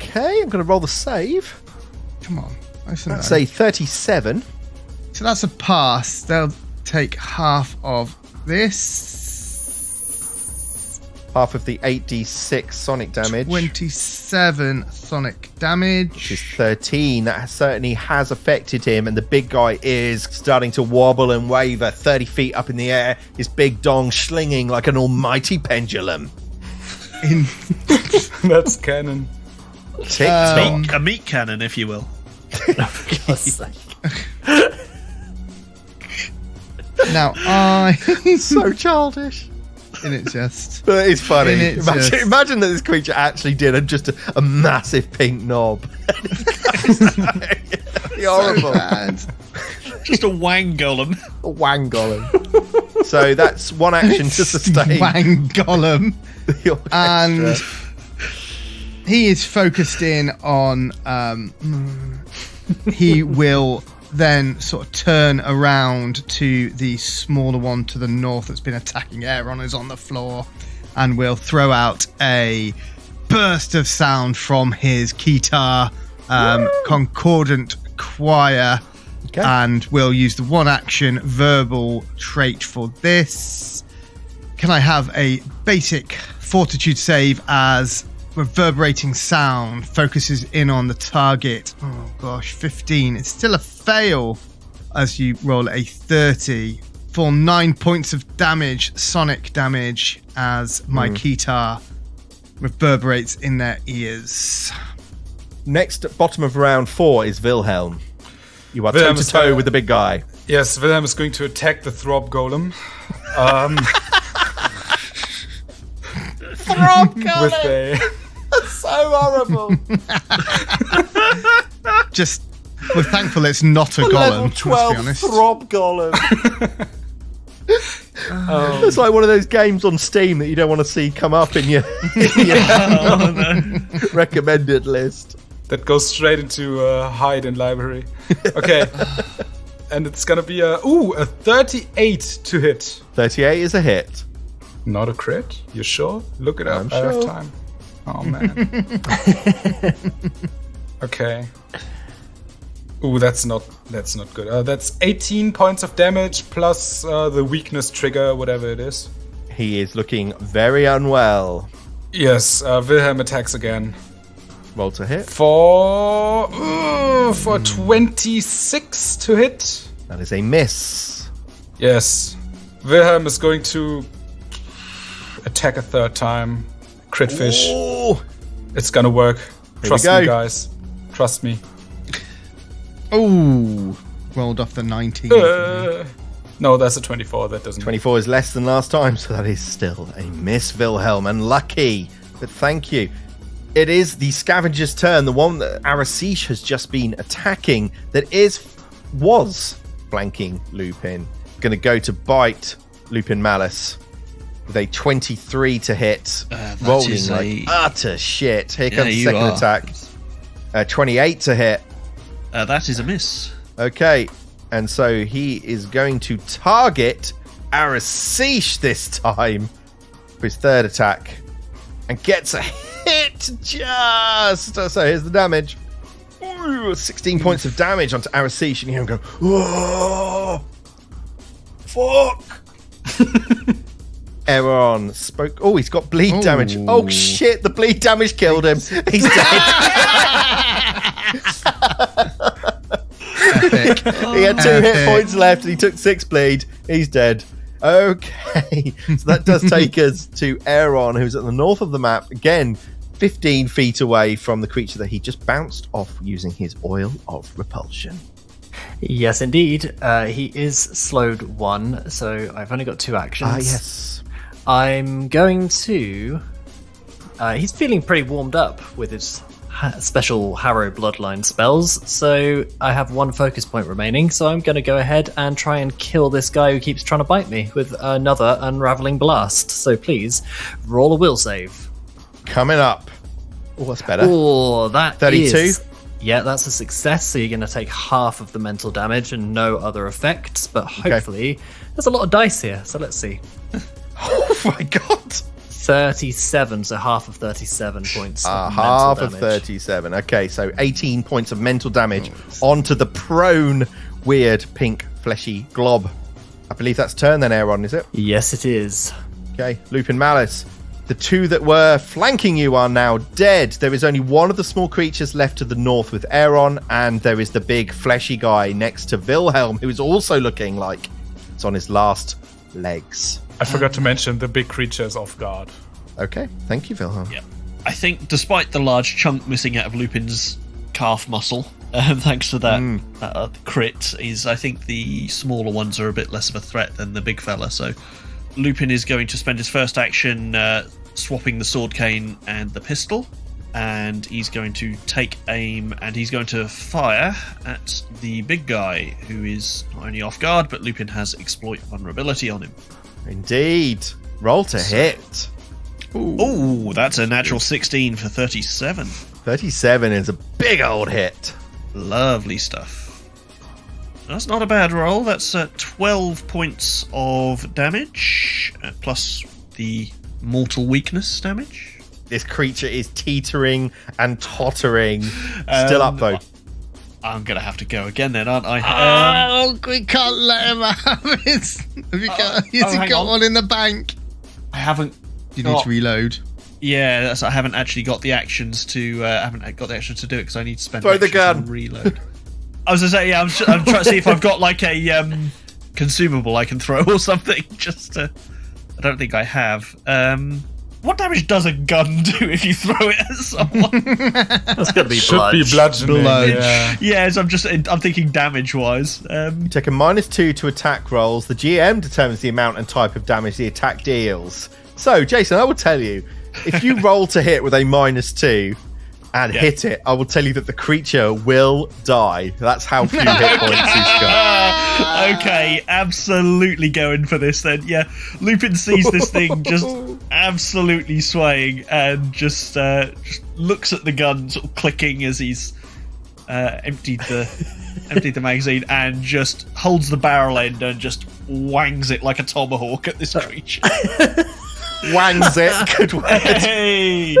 Okay, I'm going to roll the save. Come on. That's a 37. So that's a pass. They'll take half of this. Half of the 8d6 sonic damage. 27 sonic damage. Which is 13. That certainly has affected him, and the big guy is starting to wobble and waver 30 feet up in the air, his big dong slinging like an almighty pendulum. In That's canon. Tick Um, tock. A meat cannon, if you will. For God's sake. now I So childish. in it just. But it's funny. In it Imagine, just- imagine that this creature actually did just a massive pink knob. Horrible. Bad. Just a wang golem. A wang golem. So that's one action to sustain. Wang Gollum. the orchestra. And he is focused in on he will then sort of turn around to the smaller one to the north that's been attacking Aeron, who's on the floor, and will throw out a burst of sound from his guitar, concordant Quiet. Okay. And we'll use the 1 action verbal trait for this. Can I have a basic fortitude save as reverberating sound focuses in on the target? Oh gosh, 15. It's still a fail as you roll a 30 for 9 points of damage, sonic damage, as my guitar reverberates in their ears. Next, bottom of round 4 is Wilhelm. You are Wilhelm toe-to-toe is, with the big guy. Yes, Wilhelm is going to attack the Throb Golem. Throb Golem! With a... So horrible. Just, we're thankful it's not a golem, Level let's be 12 honest. Throb Golem. It's like one of those games on Steam that you don't want to see come up in your recommended list. That goes straight into hide in library. Okay. And it's gonna be a 38 to hit. 38 is a hit. Not a crit? You sure? Look it up. I'm I have sure. time. Oh man. Okay. Ooh, that's not good. That's 18 points of damage plus the weakness trigger, whatever it is. He is looking very unwell. Yes, Wilhelm attacks again. Roll to hit. For 26 to hit. That is a miss. Yes. Wilhelm is going to attack a third time. Crit fish. Ooh. It's gonna work. we Trust go. me, guys. Trust me. Ooh, rolled off the 19. No, that's a 24. That doesn't. 24 is less than last time, so that is still a miss, Wilhelm. Unlucky, but thank you. It is the scavenger's turn, the one that Arasish has just been attacking, that was flanking Lupin. Going to go to bite Lupin Malice with a 23 to hit, rolling is like utter shit. Here comes the you second are. attack. 28 to hit. That is a miss. Okay, and so he is going to target Arasish this time for his third attack and gets a hit just. So here's the damage. Ooh, 16 points of damage onto Arasish, and you hear him go, whoa, fuck. Aaron spoke. Oh, he's got bleed damage. Oh shit, the bleed damage killed him. He's dead. He had 2 hit points left and he took 6 bleed. He's dead. Okay, so that does take us to Aaron, who's at the north of the map. Again, 15 feet away from the creature that he just bounced off using his oil of repulsion. Yes, indeed. He is slowed 1, so I've only got 2 actions. Ah, yes. I'm going to... he's feeling pretty warmed up with his special Harrow Bloodline spells, so I have 1 focus point remaining, so I'm going to go ahead and try and kill this guy who keeps trying to bite me with another Unraveling Blast. So please, roll a will save. Coming up. Oh, that's better. Oh, that 32? is... Yeah, that's a success, so you're going to take half of the mental damage and no other effects, but hopefully... There's a lot of dice here, so let's see. Oh my god. 37, so half of 37 points. Of Half mental of damage. 37. Okay, so 18 points of mental damage onto the prone, weird, pink, fleshy glob. I believe that's turn then, Aaron, is it? Yes, it is. Okay, Lupin Malice. The 2 that were flanking you are now dead. There is only one of the small creatures left to the north with Aaron, and there is the big fleshy guy next to Wilhelm, who is also looking like it's on his last legs. I forgot to mention the big creature is off guard. Okay, thank you, Wilhelm. Yeah. I think despite the large chunk missing out of Lupin's calf muscle, thanks to that crit, I think the smaller ones are a bit less of a threat than the big fella. So Lupin is going to spend his first action swapping the sword cane and the pistol, and he's going to take aim and he's going to fire at the big guy who is not only off guard, but Lupin has exploit vulnerability on him. Indeed. Roll to hit. Oh, that's a natural 16 for 37. 37 is a big old hit. Lovely stuff. That's not a bad roll. That's 12 points of damage, plus the mortal weakness damage. This creature is teetering and tottering. Still up, though. I'm gonna have to go again then, aren't I? We can't let him have it. Have you got, has he hang got on. one in the bank? I haven't. You need to reload. Yeah, I haven't actually got the actions to. Do it because I need to spend. Throw the actions gun. on reload. I was gonna say, yeah. I'm trying to see if I've got like a consumable I can throw or something. I don't think I have. What damage does a gun do if you throw it at someone? That's gonna be Should be bludgeoning. Yeah. Yeah, so I'm thinking damage wise. You take a -2 to attack rolls. The GM determines the amount and type of damage the attack deals. So, Jason, I will tell you, if you roll to hit with a -2 and hit it, I will tell you that the creature will die. That's how few hit points he's got. Okay, absolutely going for this then. Yeah, Lupin sees this thing just absolutely swaying and just looks at the gun sort of clicking as he's emptied the magazine and just holds the barrel end and just wangs it like a tomahawk at this creature. Wangs it. Good word. Hey! He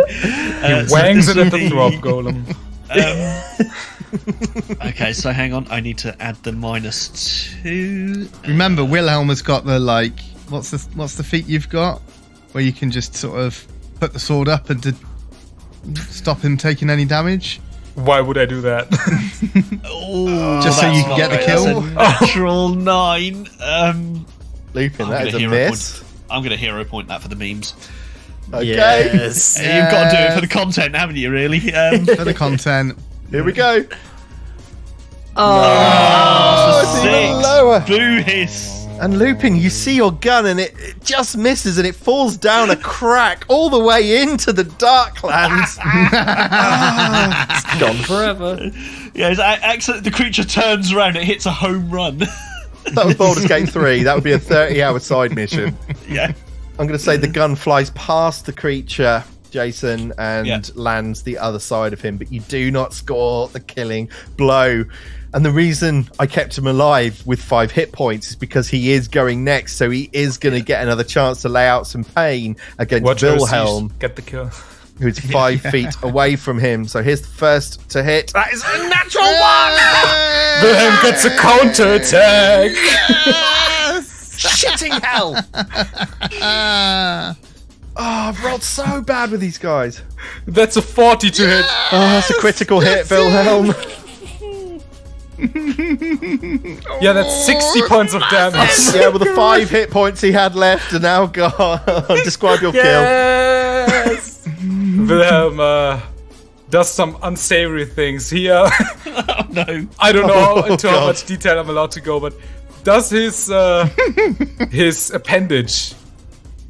wangs it at the throb golem. Okay, so hang on. I need to add the -2. Remember, Wilhelm has got the what's the feat you've got where you can just sort of put the sword up and to stop him taking any damage. Why would I do that? Just so that's you can not get the right. kill? That's a natural 9. Lupin, that is a miss. I'm going to hero point that for the memes. Okay. Yes. You've got to do it for the content, haven't you? Really? For the content. Here we go. Oh, it's even 6. lower. Boo hiss. And Lupin, you see your gun and it just misses and it falls down a crack all the way into the Darklands. It's gone forever. Yeah, the creature turns around, it hits a home run. That was Baldur's Gate 3. That would be a 30-hour side mission. Yeah. I'm going to say the gun flies past the creature, Jason, and lands the other side of him, but you do not score the killing blow. And the reason I kept him alive with 5 hit points is because he is going next, so he is going to get another chance to lay out some pain against Watch Wilhelm, get the kill. who's 5 feet away from him. So here's the first to hit. That is a natural 1! Wilhelm gets a counterattack. Shitting hell! Oh, I've rolled so bad with these guys. That's a 40 to hit. Oh, that's a critical hit, Wilhelm. Yeah, that's 60 points of damage. Yeah, well, the 5 hit points he had left are now gone. Describe your Yes! Wilhelm does some unsavory things. He, Oh, no. I don't know into how God. much detail I'm allowed to go, but does his his appendage,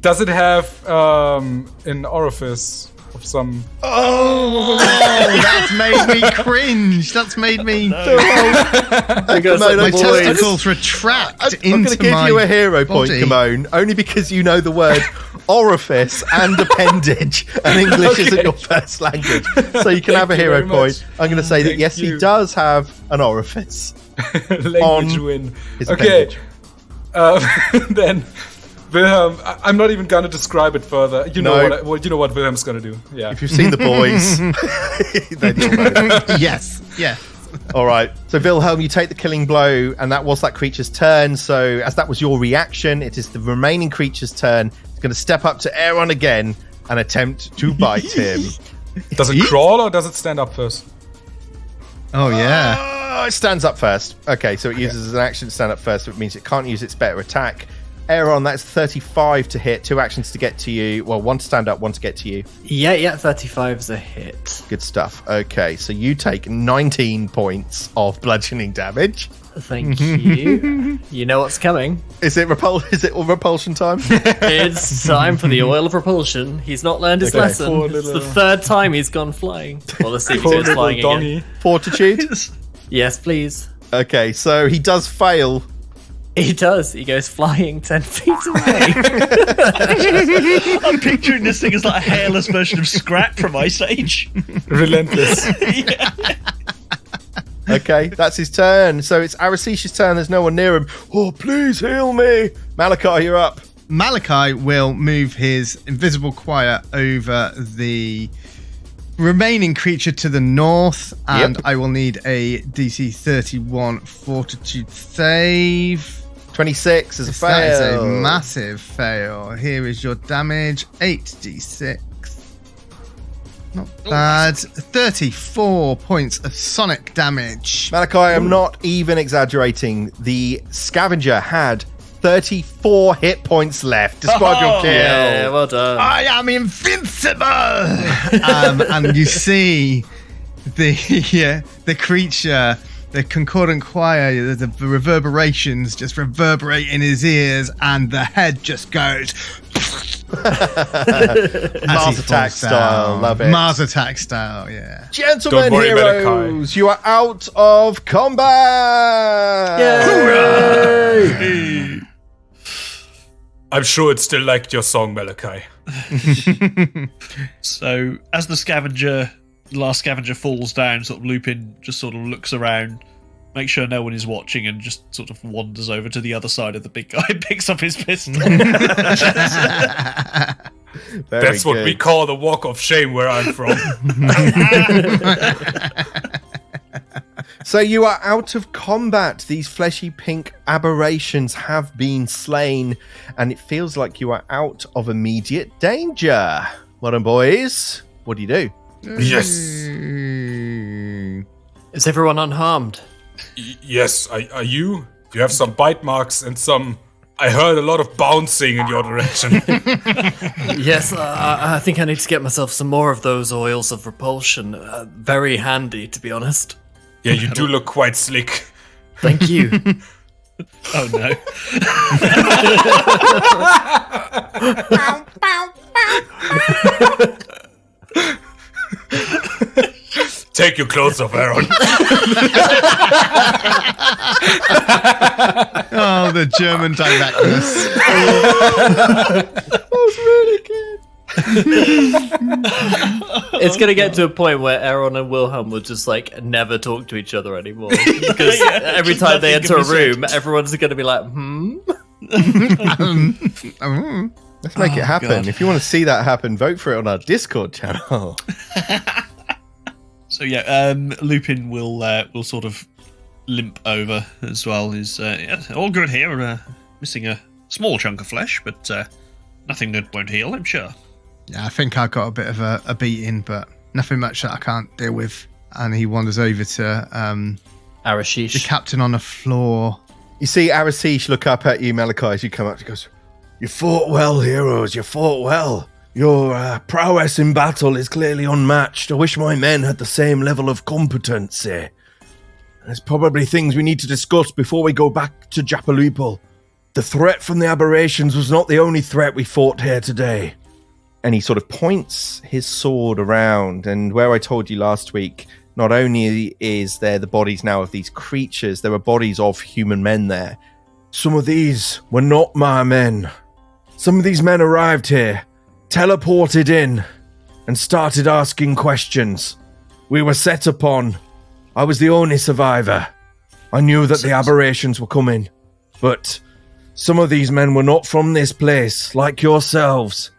does it have an orifice of some... Oh, that's made me cringe. That's made me. Because No, My boys. testicles retract I'm into going to give my you a hero point, body. Kimone, only because you know the word orifice and appendage, and English isn't your first language. So you can have a Thank you hero very point. much. I'm going to say that Thank yes, you. he does have an orifice. language On win. his Okay, appendage. then Wilhelm. I'm not even gonna describe it further. You know No. what? You know what Wilhelm's gonna do. Yeah. If you've seen The Boys, then you'll know. Yes. Yes. All right. So, Wilhelm, you take the killing blow, and that was that creature's turn. So, as that was your reaction, it is the remaining creature's turn. It's going to step up to Aaron again and attempt to bite him. Does it crawl or does it stand up first? Oh yeah. Oh, it stands up first. Okay, so it uses as an action to stand up first, which means it can't use its better attack. Aaron, that's 35 to hit. 2 actions to get to you. Well, 1 to stand up, 1 to get to you. Yeah, 35 is a hit. Good stuff. Okay, so you take 19 points of bludgeoning damage. Thank you. You know what's coming. Is it repulsion time? It's time for the oil of repulsion. He's not learned his Okay. lesson. Poor It's the little- 3rd time he's gone flying. Well, let's see if he Poor goes little flying dongy. again. Fortitude? Yes, please. Okay, so he does fail. He does. He goes flying 10 feet away. I'm picturing this thing as like a hairless version of Scrap from Ice Age. Relentless. Okay, that's his turn. So it's Arasish's turn. There's no one near him. Oh, please heal me. Malachi, you're up. Malachi will move his invisible quiet over the remaining creature to the north, and Yep. I will need a DC 31 Fortitude save. 26 is a fail. That is a massive fail. Here is your damage, 8d6. Not bad. 34 points of sonic damage. Malachi, I'm not even exaggerating. The scavenger had 34 hit points left. Describe your kill. Yeah, well done. I am invincible! And you see the creature, the concordant choir, the reverberations just reverberate in his ears, and the head just goes. Mars Attack style. Love it. Mars Attack style, yeah. Gentlemen, Don't worry, heroes, you are out of combat. Yay! I'm sure it still liked your song, Malachi. So as the last scavenger falls down, sort of Lupin just sort of looks around, makes sure no one is watching, and just sort of wanders over to the other side of the big guy and picks up his pistol. That's what we call the walk of shame where I'm from. So you are out of combat. These fleshy pink aberrations have been slain, and it feels like you are out of immediate danger. Well done, boys. What do you do? Yes. Is everyone unharmed? Yes, are you? You have some bite marks and some... I heard a lot of bouncing in your direction. Yes, I think I need to get myself some more of those oils of repulsion. Very handy, to be honest. Yeah, you do look quite slick. Thank you. Oh no. Take your clothes off, Aaron. Oh, the German directness. It's going to get to a point where Aaron and Wilhelm will just like never talk to each other anymore. Because every time they enter a room, everyone's going to be like, Let's make it happen. God. If you want to see that happen, vote for it on our Discord channel. So yeah, Lupin will sort of limp over as well. Is all good here. Missing a small chunk of flesh, but nothing that won't heal, I'm sure. Yeah, I think I got a bit of a beating, but nothing much that I can't deal with. And he wanders over to the Arashish. captain on the floor. You see Arashish look up at you, Malachi, as you come up. He goes, "You fought well, heroes. You fought well. Your prowess in battle is clearly unmatched. I wish my men had the same level of competency. There's probably things we need to discuss before we go back to Japalupal. The threat from the aberrations was not the only threat we fought here today." And he sort of points his sword around, and where I told you last week, not only is there the bodies now of these creatures, there are bodies of human men there. Some of these were not my men. Some of these men arrived here, teleported in, and started asking questions. We were set upon. I was the only survivor. I knew that the aberrations were coming, but some of these men were not from this place, like yourselves.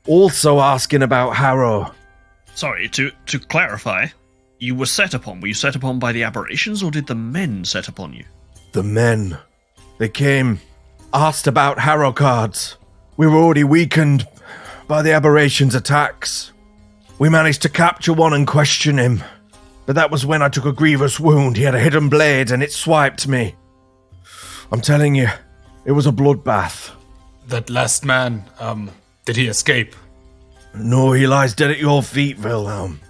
Also asking about Harrow. Sorry, to clarify, you were set upon. Were you set upon by the aberrations, or did the men set upon you? The men. They came, asked about Harrow cards. We were already weakened by the aberrations' attacks. We managed to capture one and question him. But that was when I took a grievous wound. He had a hidden blade and it swiped me. I'm telling you, it was a bloodbath. That last man, did he escape? No, he lies dead at your feet, Wilhelm.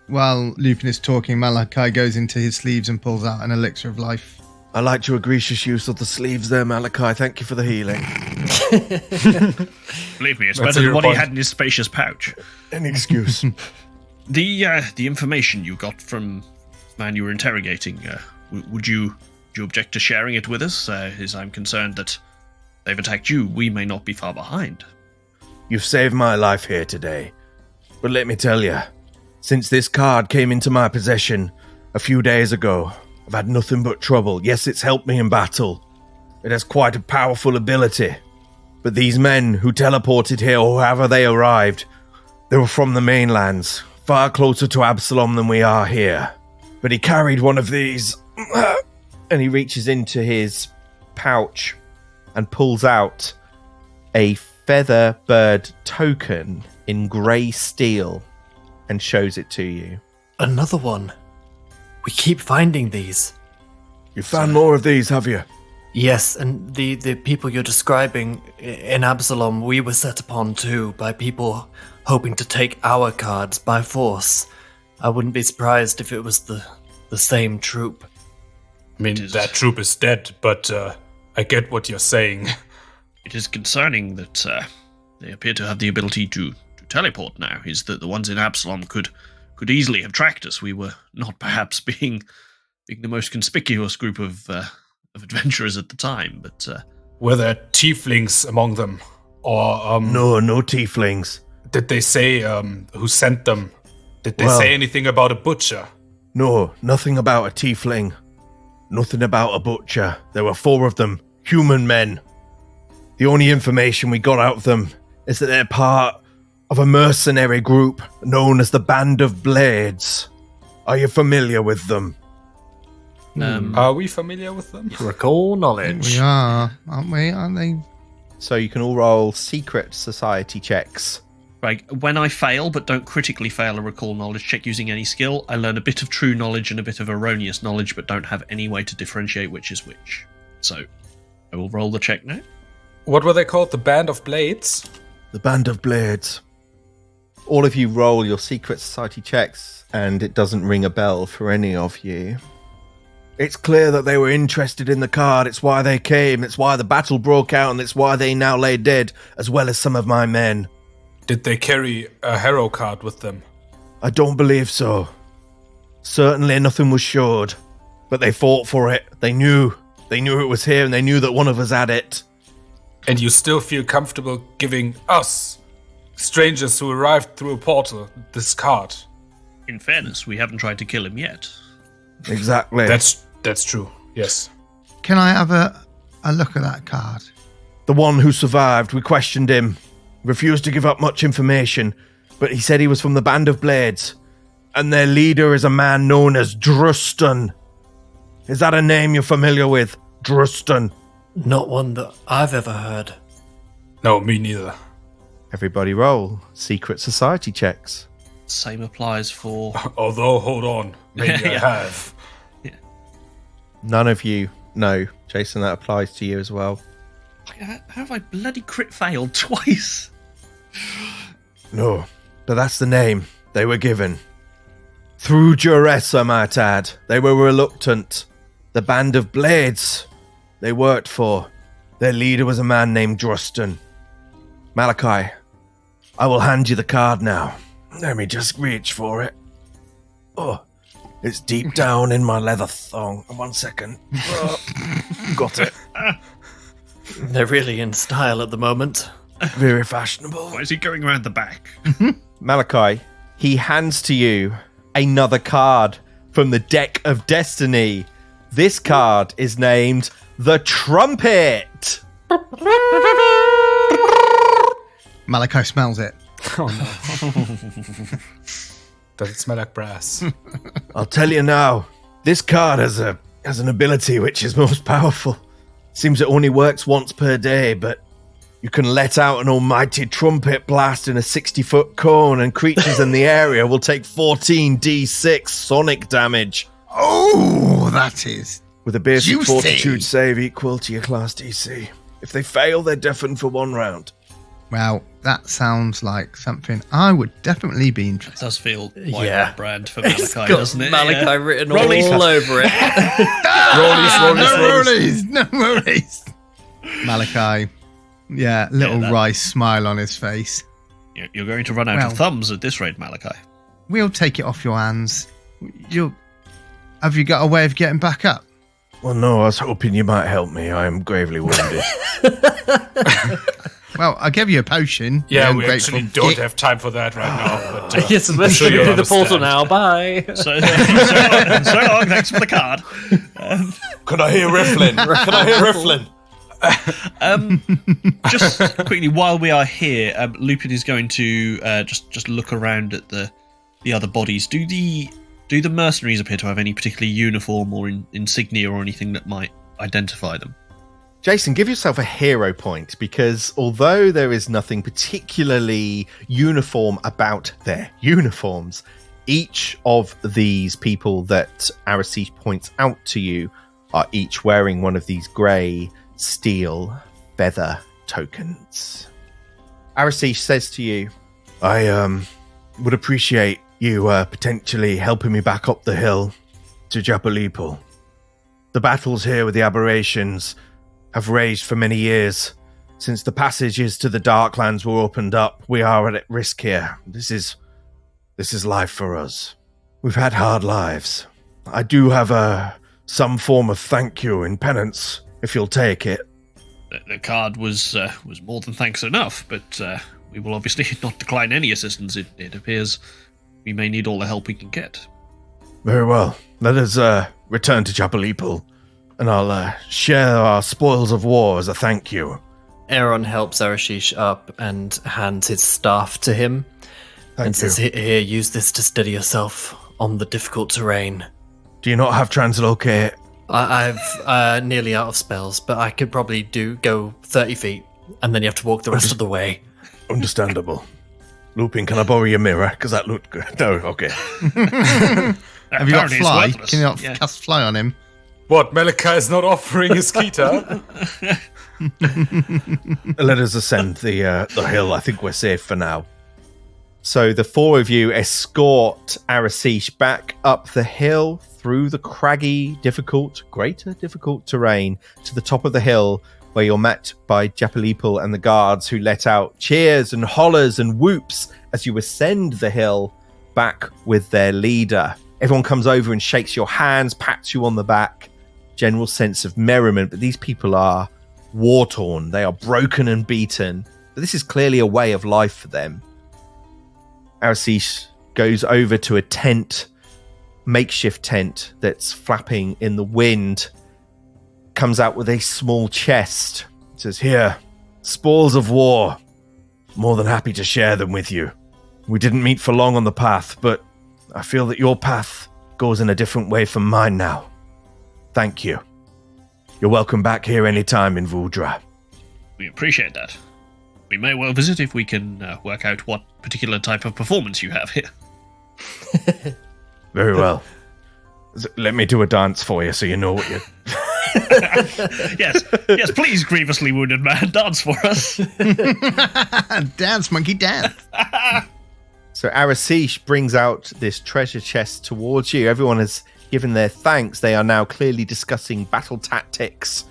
While Lupin is talking, Malachi goes into his sleeves and pulls out an elixir of life. I liked your egregious use of the sleeves there, Malachi. Thank you for the healing. Believe me, it's That's better a than good what he point. had in his spacious pouch. Any excuse. The information you got from the man you were interrogating, would you object to sharing it with us? As I'm concerned that they've attacked you, we may not be far behind. You've saved my life here today. But let me tell you, since this card came into my possession a few days ago, I've had nothing but trouble. Yes, it's helped me in battle. It has quite a powerful ability. But these men who teleported here, or however they arrived, they were from the mainlands, far closer to Absalom than we are here. But he carried one of these, and he reaches into his pouch and pulls out a feather bird token in grey steel and shows it to you. Another one. We keep finding these. You found more of these, have you? Yes, and the people you're describing in Absalom, we were set upon too by people hoping to take our cards by force. I wouldn't be surprised if it was the same troop. I mean, that troop is dead, but I get what you're saying. It is concerning that they appear to have the ability to teleport now. Is that the ones in Absalom could easily have tracked us? We were not perhaps being the most conspicuous group of adventurers at the time, but were there tieflings among them, or No tieflings. Did they say who sent them? Did they say anything about a butcher? No, nothing about a tiefling. Nothing about a butcher. There were 4 of them, human men. The only information we got out of them is that they're part of a mercenary group known as the Band of Blades. Are you familiar with them? Are we familiar with them? Recall knowledge. We are, aren't we? Aren't they? So you can all roll secret society checks. right, when I fail but don't critically fail a recall knowledge check using any skill, I learn a bit of true knowledge and a bit of erroneous knowledge, but don't have any way to differentiate which is which. So I will roll the check now. What were they called? The Band of Blades? The Band of Blades. All of you roll your secret society checks, and it doesn't ring a bell for any of you. It's clear that they were interested in the card. It's why they came. It's why the battle broke out, and it's why they now lay dead, as well as some of my men. Did they carry a hero card with them? I don't believe so. Certainly nothing was showed. But they fought for it. They knew. They knew it was here, and they knew that one of us had it. And you still feel comfortable giving us, strangers who arrived through a portal, this card? In fairness, we haven't tried to kill him yet. Exactly. That's true, yes. Can I have a look at that card? The one who survived, we questioned him. Refused to give up much information, but he said he was from the Band of Blades, and their leader is a man known as Drustan. Is that a name you're familiar with? Drustan. Not one that I've ever heard. No, me neither. Everybody roll secret society checks. Same applies for... Although, hold on, maybe I Yeah. have. None of you know. Jason, that applies to you as well. How have I bloody crit failed twice? No, but that's the name they were given. Through duress, I might add. They were reluctant. The Band of Blades they worked for. Their leader was a man named Drustan. Malachi, I will hand you the card now. Let me just reach for it. Oh, it's deep down in my leather thong. 1 second. Oh, got it. They're really in style at the moment. Very fashionable. Why is he going around the back? Malachi, he hands to you another card from the Deck of Destiny. This card is named the Trumpet. Malachi smells it. Oh no. Does it smell like brass? I'll tell you now, this card has an ability which is most powerful. Seems it only works once per day, but you can let out an almighty trumpet blast in a 60-foot cone, and creatures in the area will take 14d6 sonic damage. Oh, that is With a basic juicy. fortitude save equal to your class DC. If they fail, they're deafened for 1 round. Well, that sounds like something I would definitely be It interested. does feel quite Yeah. on brand for It's Malachi, got doesn't it? Malachi Yeah. written Rollies. all over it. Rollies. No worries. Malachi, yeah, little that- wry smile on his face. You're going to run out Well- of thumbs at this rate, Malachi. We'll take it off your hands. Have you got a way of getting back up? Well, no, I was hoping you might help me. I am gravely wounded. Well, I'll give you a potion. Yeah, I'm we grateful. actually don't have time for that right now. But, Yes, let's sure go you'll through the portal understand. now. Bye. So long, thanks for the card. Can I hear riffling? Can I hear riffling? Just quickly, while we are here, Lupin is going to just look around at the the other bodies, do the mercenaries appear to have any particular uniform or insignia or anything that might identify them? Jason, give yourself a hero point, because although there is nothing particularly uniform about their uniforms, each of these people that Arashish points out to you are each wearing one of these grey steel feather tokens. Arashish says to you, I would appreciate you potentially helping me back up the hill to Japalipal. The battles here with the aberrations have raged for many years. Since the passages to the Darklands were opened up, we are at risk here. This is life for us. We've had hard lives. I do have some form of thank you and penance, if you'll take it. The card was more than thanks enough, but we will obviously not decline any assistance. It appears we may need all the help we can get. Very well. Let us return to Japalipal, and I'll share our spoils of war as a thank you. Aaron helps Arashish up and hands his staff to him and says, here, use this to steady yourself on the difficult terrain. Do you not have translocate? I've nearly out of spells, but I could probably go 30 feet, and then you have to walk the rest of the way. Understandable. Lupin, can I borrow your mirror? Because that looked good. No, okay. Have you got Apparently it's fly? worthless. Can you not Yeah. cast fly on him? What, Malachi is not offering his guitar? Let us ascend the hill. I think we're safe for now. So the four of you escort Arashish back up the hill through the craggy, greater difficult terrain to the top of the hill, where you're met by Japalipal and the guards, who let out cheers and hollers and whoops as you ascend the hill back with their leader. Everyone comes over and shakes your hands, pats you on the back. General sense of merriment, but these people are war-torn. They are broken and beaten, but this is clearly a way of life for them. Arashish goes over to a tent, makeshift tent that's flapping in the wind, comes out with a small chest, says, here, spoils of war. More than happy to share them with you. We didn't meet for long on the path, but I feel that your path goes in a different way from mine now. Thank you. You're welcome back here anytime in Vudra. We appreciate that. We may well visit if we can work out what particular type of performance you have here. Very well. Let me do a dance for you so you know what you're... Yes, please, grievously wounded man, dance for us. Dance, monkey, dance. So Arashish brings out this treasure chest towards you. Everyone has given their thanks. They are now clearly discussing battle tactics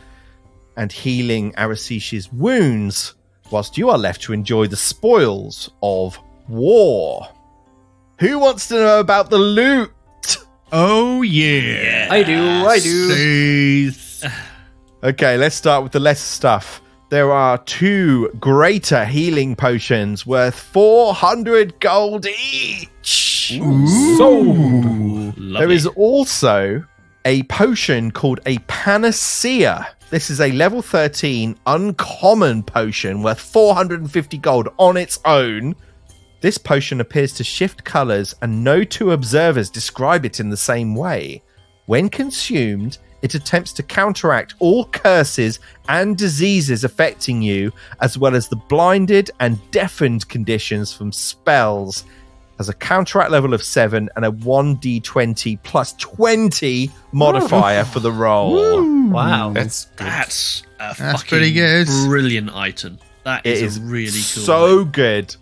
and healing Arashish's wounds, whilst you are left to enjoy the spoils of war. Who wants to know about the loot? Oh, yeah. I do. Please. Okay, let's start with the less stuff. There are 2 greater healing potions worth 400 gold each. Sold. There is also a potion called a Panacea. This is a level 13 uncommon potion worth 450 gold on its own. This potion appears to shift colours, and no 2 observers describe it in the same way. When consumed, it attempts to counteract all curses and diseases affecting you, as well as the blinded and deafened conditions from spells. Has a counteract level of 7 and a 1d20 plus 20 modifier for the roll. Wow. That's good. That's a That's fucking pretty good. brilliant item. That It is is a really cool. so good.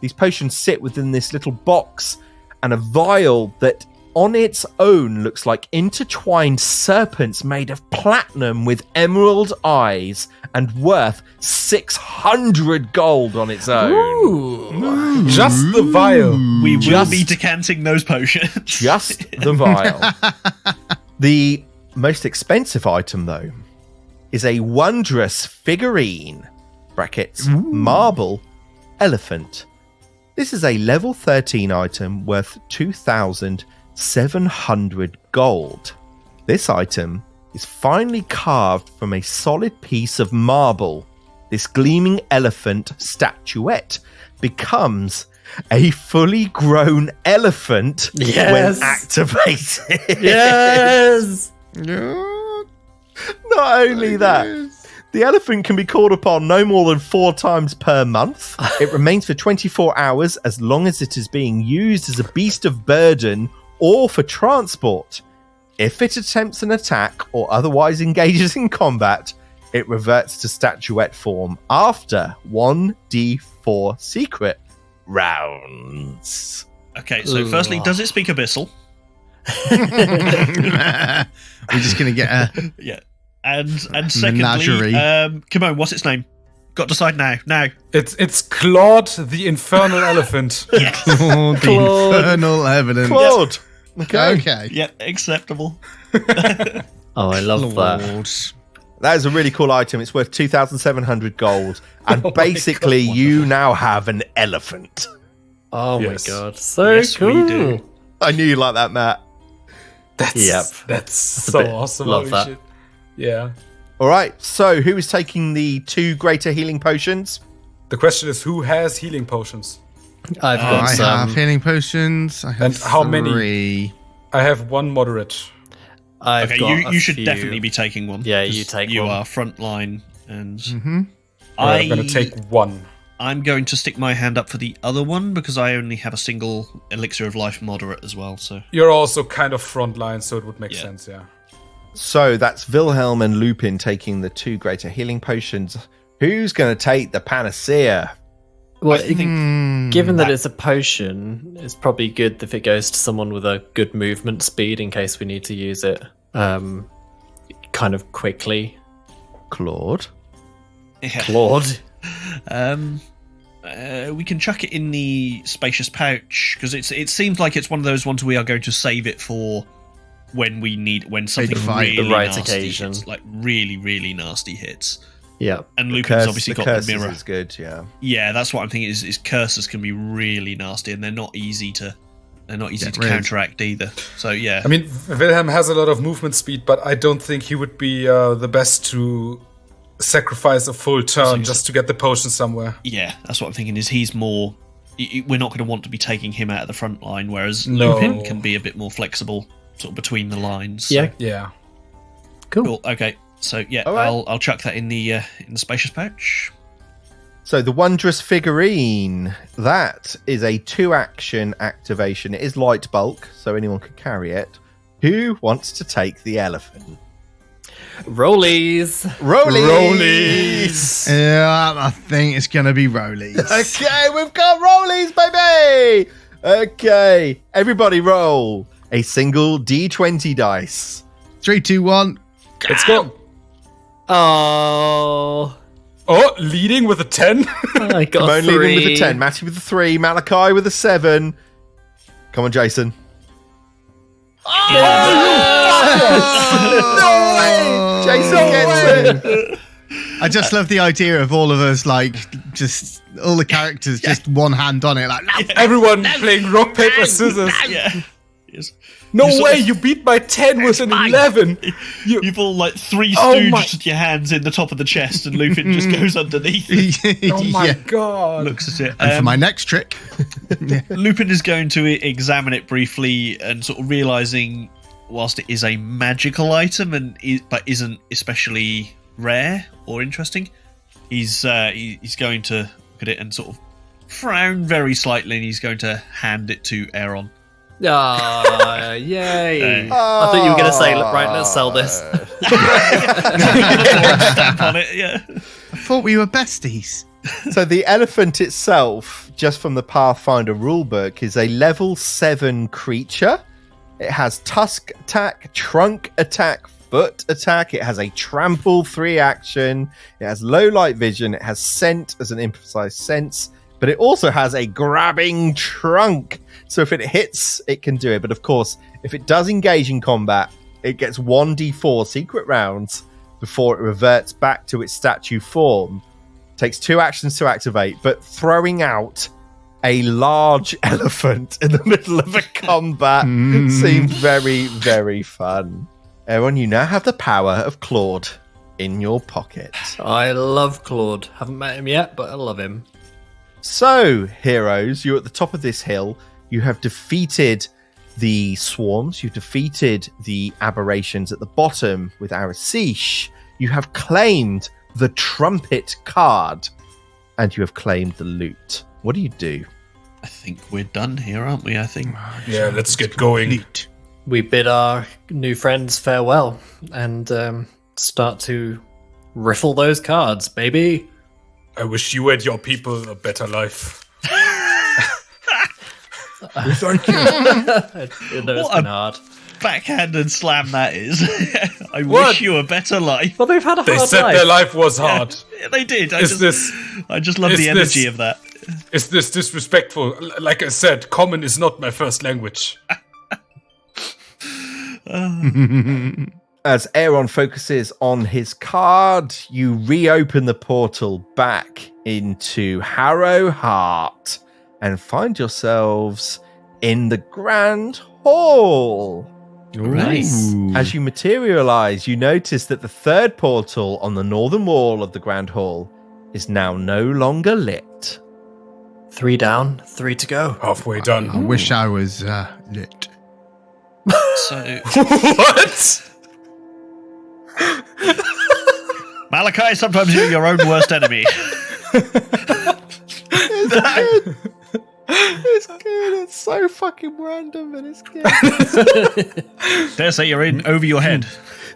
These potions sit within this little box and a vial that on its own looks like intertwined serpents made of platinum with emerald eyes and worth 600 gold on its own. Ooh. Just the vial. We will Just- be decanting those potions. Just the vial. The most expensive item, though, is a wondrous figurine, brackets, marble elephant. This is a level 13 item worth 2,700 gold. This item is finely carved from a solid piece of marble. This gleaming elephant statuette becomes a fully grown elephant Yes. when activated. Yes. Not only that, the elephant can be called upon no more than 4 times per month. It remains for 24 hours as long as it is being used as a beast of burden or for transport. If it attempts an attack or otherwise engages in combat, it reverts to statuette form after 1d4 secret rounds. Okay, so firstly, does it speak Abyssal? We're just going to get a Yeah. And secondly, menagerie. come on, what's its name? Got to decide now. Now. It's Claude the Infernal Elephant. Yes. Claude, the infernal evidence. Claude! Okay. Yeah, acceptable. Oh, I love that. Lord. That is a really cool item. It's worth 2,700 gold. And Oh my basically, God. you now have an elephant. Oh Yes. my god, so Yes, we cool. do. I knew you like that, Matt. That's a so bit- awesome. love Holy that. shit. Yeah. All right. So, who is taking the 2 greater healing potions? The question is, who has healing potions? I've got I some. have healing potions. I have And how many? 3. I have 1 moderate. I've Okay, got you should few. definitely be taking one. Yeah, you 'cause take You one. are frontline, and Mm-hmm. I'm going to take 1. I'm going to stick my hand up for the other one because I only have a single elixir of life moderate as well. So You're also kind of frontline, so it would make Yeah. sense, yeah. So, that's Wilhelm and Lupin taking the 2 greater healing potions. Who's going to take the panacea? Well, I think given that it's a potion, it's probably good if it goes to someone with a good movement speed in case we need to use it kind of quickly. Claude. yeah. Claude. We can chuck it in the spacious pouch because it seems like it's one of those ones we are going to save it for when something fight. really The right nasty occasion. hits, like really nasty hits. Yeah. And Lupin's obviously got the curses mirror. is good, yeah. Yeah, that's what I'm thinking. Is curses can be really nasty, and they're not easy to Get to rid of. counteract either. So yeah, I mean, Wilhelm has a lot of movement speed, but I don't think he would be the best to sacrifice a full turn just to get the potion somewhere. yeah, that's what I'm thinking. Is he's more? We're not going to want to be taking him out of the front line, whereas No. Lupin can be a bit more flexible, sort of between the lines. So- Yeah. Yeah. Cool. Okay. So yeah, All right. I'll chuck that in the spacious pouch. So, the Wondrous Figurine. That is a 2-action activation. It is light bulk, so anyone could carry it. Who wants to take the elephant? Rollies. Rollies! Yeah, I think it's going to be Rollies. Okay, we've got Rollies, baby! Okay, everybody roll a single D20 dice. 3, 2, 1. Let's go. Oh, Oh, leading with a 10. I got Simone 3. leading with a 10, Matty with a 3, Malachi with a 7. Come on, Jason. No way! Jason gets it! I just love the idea of all of us, like, just all the characters, just one hand on it, like, no, Everyone playing rock, paper, scissors. Yeah. Yes. No You sort way, of- you beat my 10 with an 11. You've all like 3 Oh stooges my- with your hands in the top of the chest, and Lupin just goes underneath. Oh my yeah. god. Looks at it. And for my next trick, Lupin is going to examine it briefly and sort of realizing, whilst it is a magical item but isn't especially rare or interesting, he's going to look at it and sort of frown very slightly, and he's going to hand it to Aaron. Ah, yay. I thought you were going to say, "Look, right, let's sell this." Stamp on it, yeah. I thought we were besties. So the elephant itself, just from the Pathfinder rulebook, is a level 7 creature. It has tusk attack, trunk attack, foot attack. It has a trample 3 action. It has low light vision. It has scent as an improvised sense. But it also has a grabbing trunk. So if it hits, it can do it. But of course, if it does engage in combat, it gets 1d4 secret rounds before it reverts back to its statue form. Takes 2 actions to activate, but throwing out a large elephant in the middle of a combat seems very, very fun. Everyone, you now have the power of Claude in your pocket. I love Claude. Haven't met him yet, but I love him. So, heroes, you're at the top of this hill. You have defeated the swarms. You've defeated the aberrations at the bottom with Arasish. You have claimed the trumpet card. And you have claimed the loot. What do you do? I think we're done here, aren't we? I think. Yeah, let's get going. We bid our new friends farewell and start to riffle those cards, baby. I wish you and your people a better life. Thank you. I know it's been hard. Backhanded slam that is. I What? wish you a better life. Well, they've had a They hard said life. their life was hard. Yeah, they did. I Is just love is the energy this- of that. Is this disrespectful? Like I said, common is not my first language. As Aeron focuses on his card, you reopen the portal back into Harrowheart and find yourselves in the Grand Hall. Nice. As you materialize, you notice that the third portal on the northern wall of the Grand Hall is now no longer lit. 3 down, 3 to go. Halfway done. I wish I was lit. So, What? Malachi, sometimes you're your own worst enemy. It's good. It's so fucking random, and it's good. Dare say you're in over your head.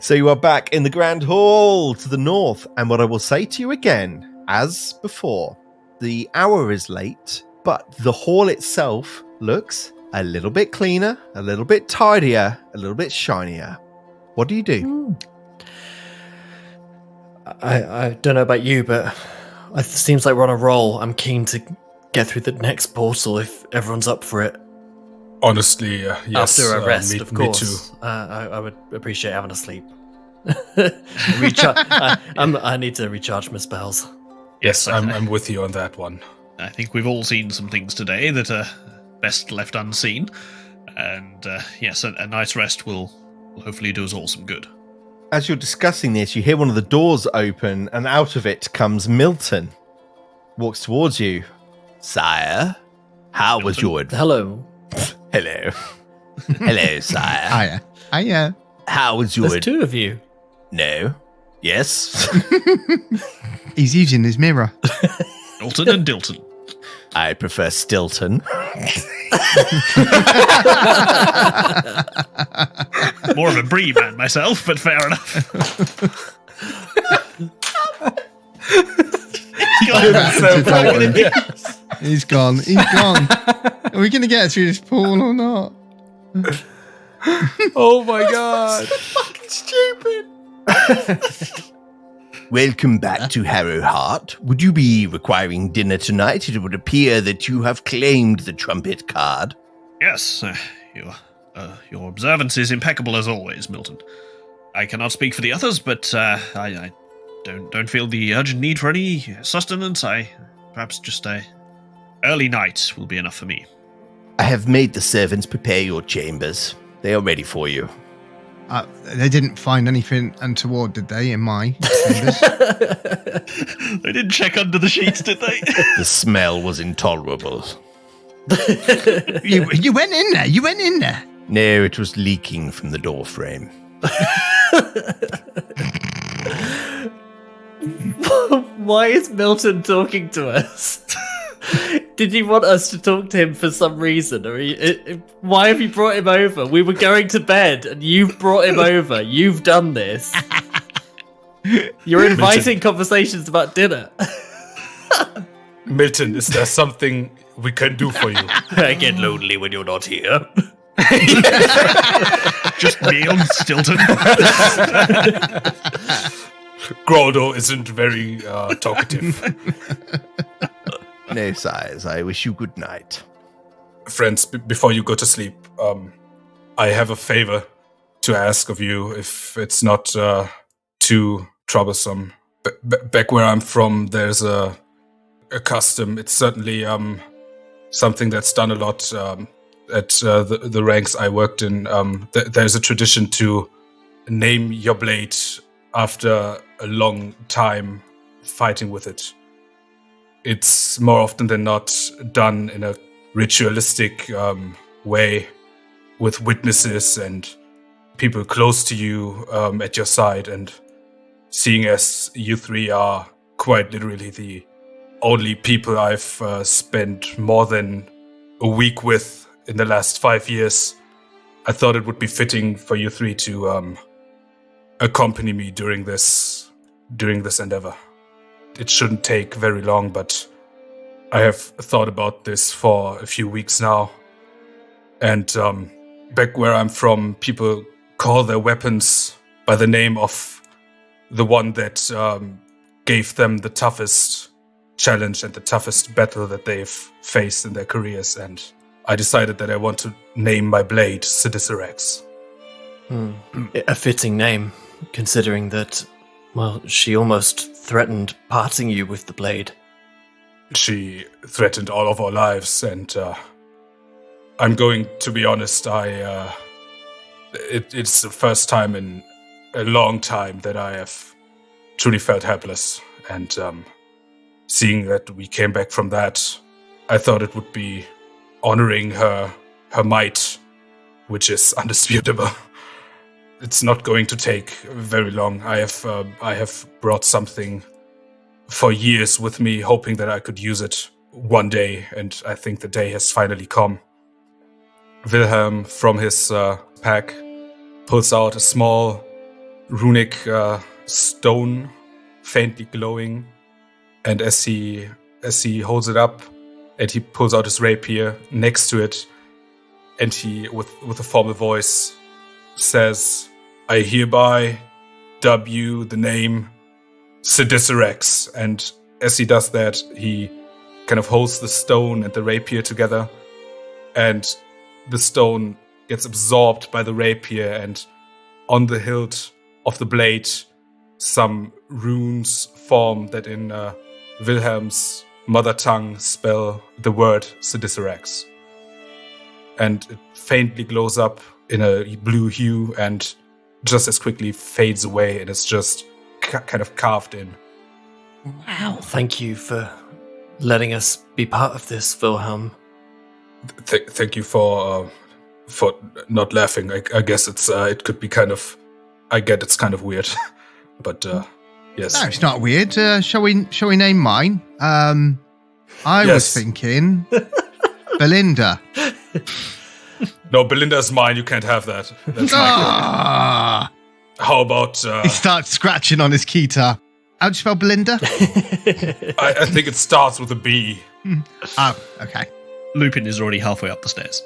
So you are back in the Grand Hall to the north, and what I will say to you again, as before, the hour is late, but the hall itself looks a little bit cleaner, a little bit tidier, a little bit shinier. What do you do? I don't know about you, but it seems like we're on a roll. I'm keen to get through the next portal if everyone's up for it. Honestly, yes. After a rest, me, of me course. too. I would appreciate having a sleep. I need to recharge my spells. Yes, I'm with you on that one. I think we've all seen some things today that are best left unseen. And yes, a nice rest will hopefully do us all some good. As you're discussing this, you hear one of the doors open, and out of it comes Milton. Walks towards you. Sire, how was your... Hello. Hello. Hello, sire. Hiya. How was your... There's 2 of you. No. Yes. He's using his mirror. Dalton and Dilton. I prefer Stilton. More of a brie man myself, but fair enough. So funny. He's gone. He's gone. Are we going to get through this pool or not? Oh my god. Welcome back to Harrowheart. Would you be requiring dinner tonight? It would appear that you have claimed the trumpet card. Yes, your observance is impeccable as always, Milton. I cannot speak for the others, but I don't feel the urgent need for any sustenance. Perhaps just a early night will be enough for me. I have made the servants prepare your chambers. They are ready for you. They didn't find anything untoward, did they, in my chambers? They didn't check under the sheets, did they? The smell was intolerable. You went in there. You went in there. No, it was leaking from the door frame. Why is Milton talking to us? Did you want us to talk to him for some reason? Or why have you brought him over? We were going to bed and you've brought him over. You've done this. You're inviting conversations about dinner. Milton, is there something we can do for you? I get lonely when you're not here. Just me on Stilton. Groldo isn't very talkative. No, sires, I wish you good night. Friends, before you go to sleep, I have a favor to ask of you, if it's not too troublesome. Back where I'm from, there's a custom. It's certainly something that's done a lot at the ranks I worked in. There's a tradition to name your blade after a long time fighting with it. it's more often than not done in a ritualistic way with witnesses and people close to you at your side. And seeing as you three are quite literally the only people I've spent more than a week with in the last 5 years, I thought it would be fitting for you three to accompany me during this endeavor. It shouldn't take very long, but I have thought about this for a few weeks now. And back where I'm from, people call their weapons by the name of the one that gave them the toughest challenge and the toughest battle that they've faced in their careers. And I decided that I want to name my blade Sidisirax. A fitting name, considering that, well, she almost threatened parting you with the blade. She threatened all of our lives, and I'm going to be honest, it's the first time in a long time that I have truly felt helpless. And seeing that we came back from that, I thought it would be honoring her might, which is undisputable. It's not going to take very long. I have brought something for years with me, hoping that I could use it one day, and I think the day has finally come. Wilhelm, from his pack, pulls out a small runic stone, faintly glowing, and as he holds it up, and he pulls out his rapier next to it, and he, with a formal voice, says, "I hereby dub you the name Sidisirax." And as he does that, he kind of holds the stone and the rapier together, and the stone gets absorbed by the rapier, and on the hilt of the blade, some runes form that in Wilhelm's mother tongue spell the word Sidisirax. And it faintly glows up in a blue hue and just as quickly fades away, and it's just kind of carved in. Wow. Thank you for letting us be part of this, Wilhelm. Thank you for not laughing. I guess it could be kind of. I get it's kind of weird, but yes. No, it's not weird. Shall we name mine? I was thinking Belinda. No, Belinda's mine. You can't have that. That's mine. How about... He starts scratching on his guitar. How'd you spell Belinda? I think it starts with a B. Oh, okay. Lupin is already halfway up the stairs.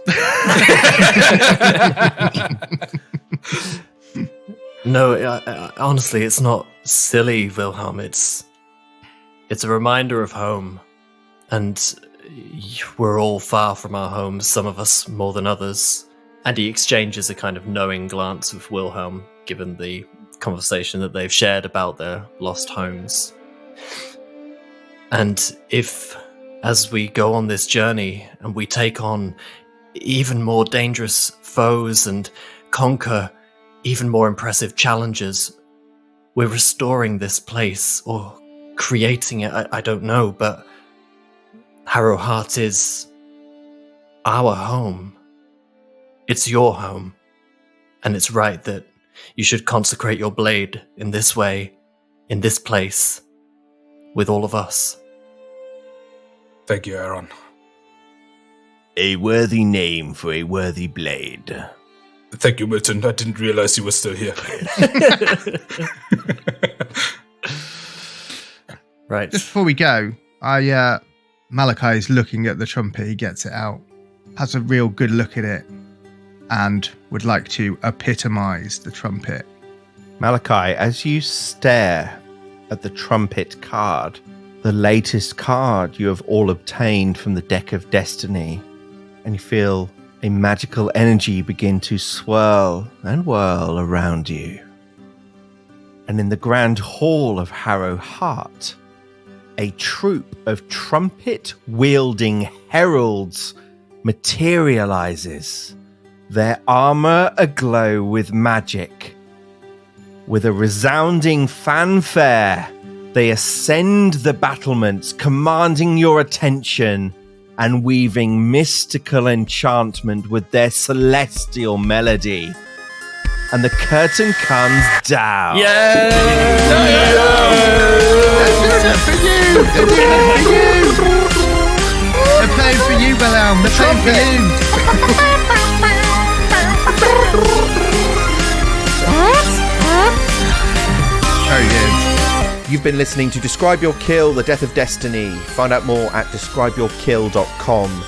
No, honestly, it's not silly, Wilhelm. It's a reminder of home. And we're all far from our homes, some of us more than others. And he exchanges a kind of knowing glance with Wilhelm, given the conversation that they've shared about their lost homes. And if, as we go on this journey and we take on even more dangerous foes and conquer even more impressive challenges, we're restoring this place or creating it, I don't know, but Harrowheart is our home. It's your home. And it's right that you should consecrate your blade in this way, in this place, with all of us. Thank you, Aaron. A worthy name for a worthy blade. Thank you, Milton. I didn't realize you were still here. Right. Just before we go, Malachi is looking at the trumpet. He gets it out, has a real good look at it, and would like to epitomize the trumpet. Malachi, as you stare at the trumpet card, the latest card you have all obtained from the Deck of Destiny, and you feel a magical energy begin to swirl and whirl around you. And in the grand hall of Harrowheart, a troop of trumpet-wielding heralds materializes, their armor aglow with magic. With a resounding fanfare, They ascend the battlements, commanding your attention and weaving mystical enchantment with their celestial melody. And the curtain comes down. Yay! They're doing it for you! They're doing it for you! They're playing for you, Balam. They're playing for you. Very good. You've been listening to Describe Your Kill, The Death of Destiny. Find out more at describeyourkill.com.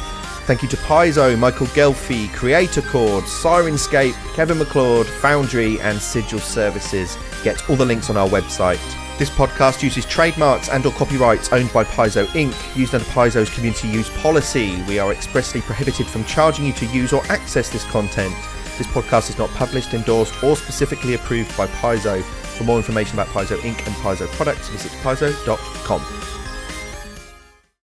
Thank you to Paizo, Michael Gelfi, Creator Chord, Sirenscape, Kevin McLeod, Foundry, and Sigil Services. Get all the links on our website. This podcast uses trademarks and/or copyrights owned by Paizo Inc., used under Paizo's community use policy. We are expressly prohibited from charging you to use or access this content. This podcast is not published, endorsed, or specifically approved by Paizo. For more information about Paizo Inc. and Paizo products, visit paizo.com.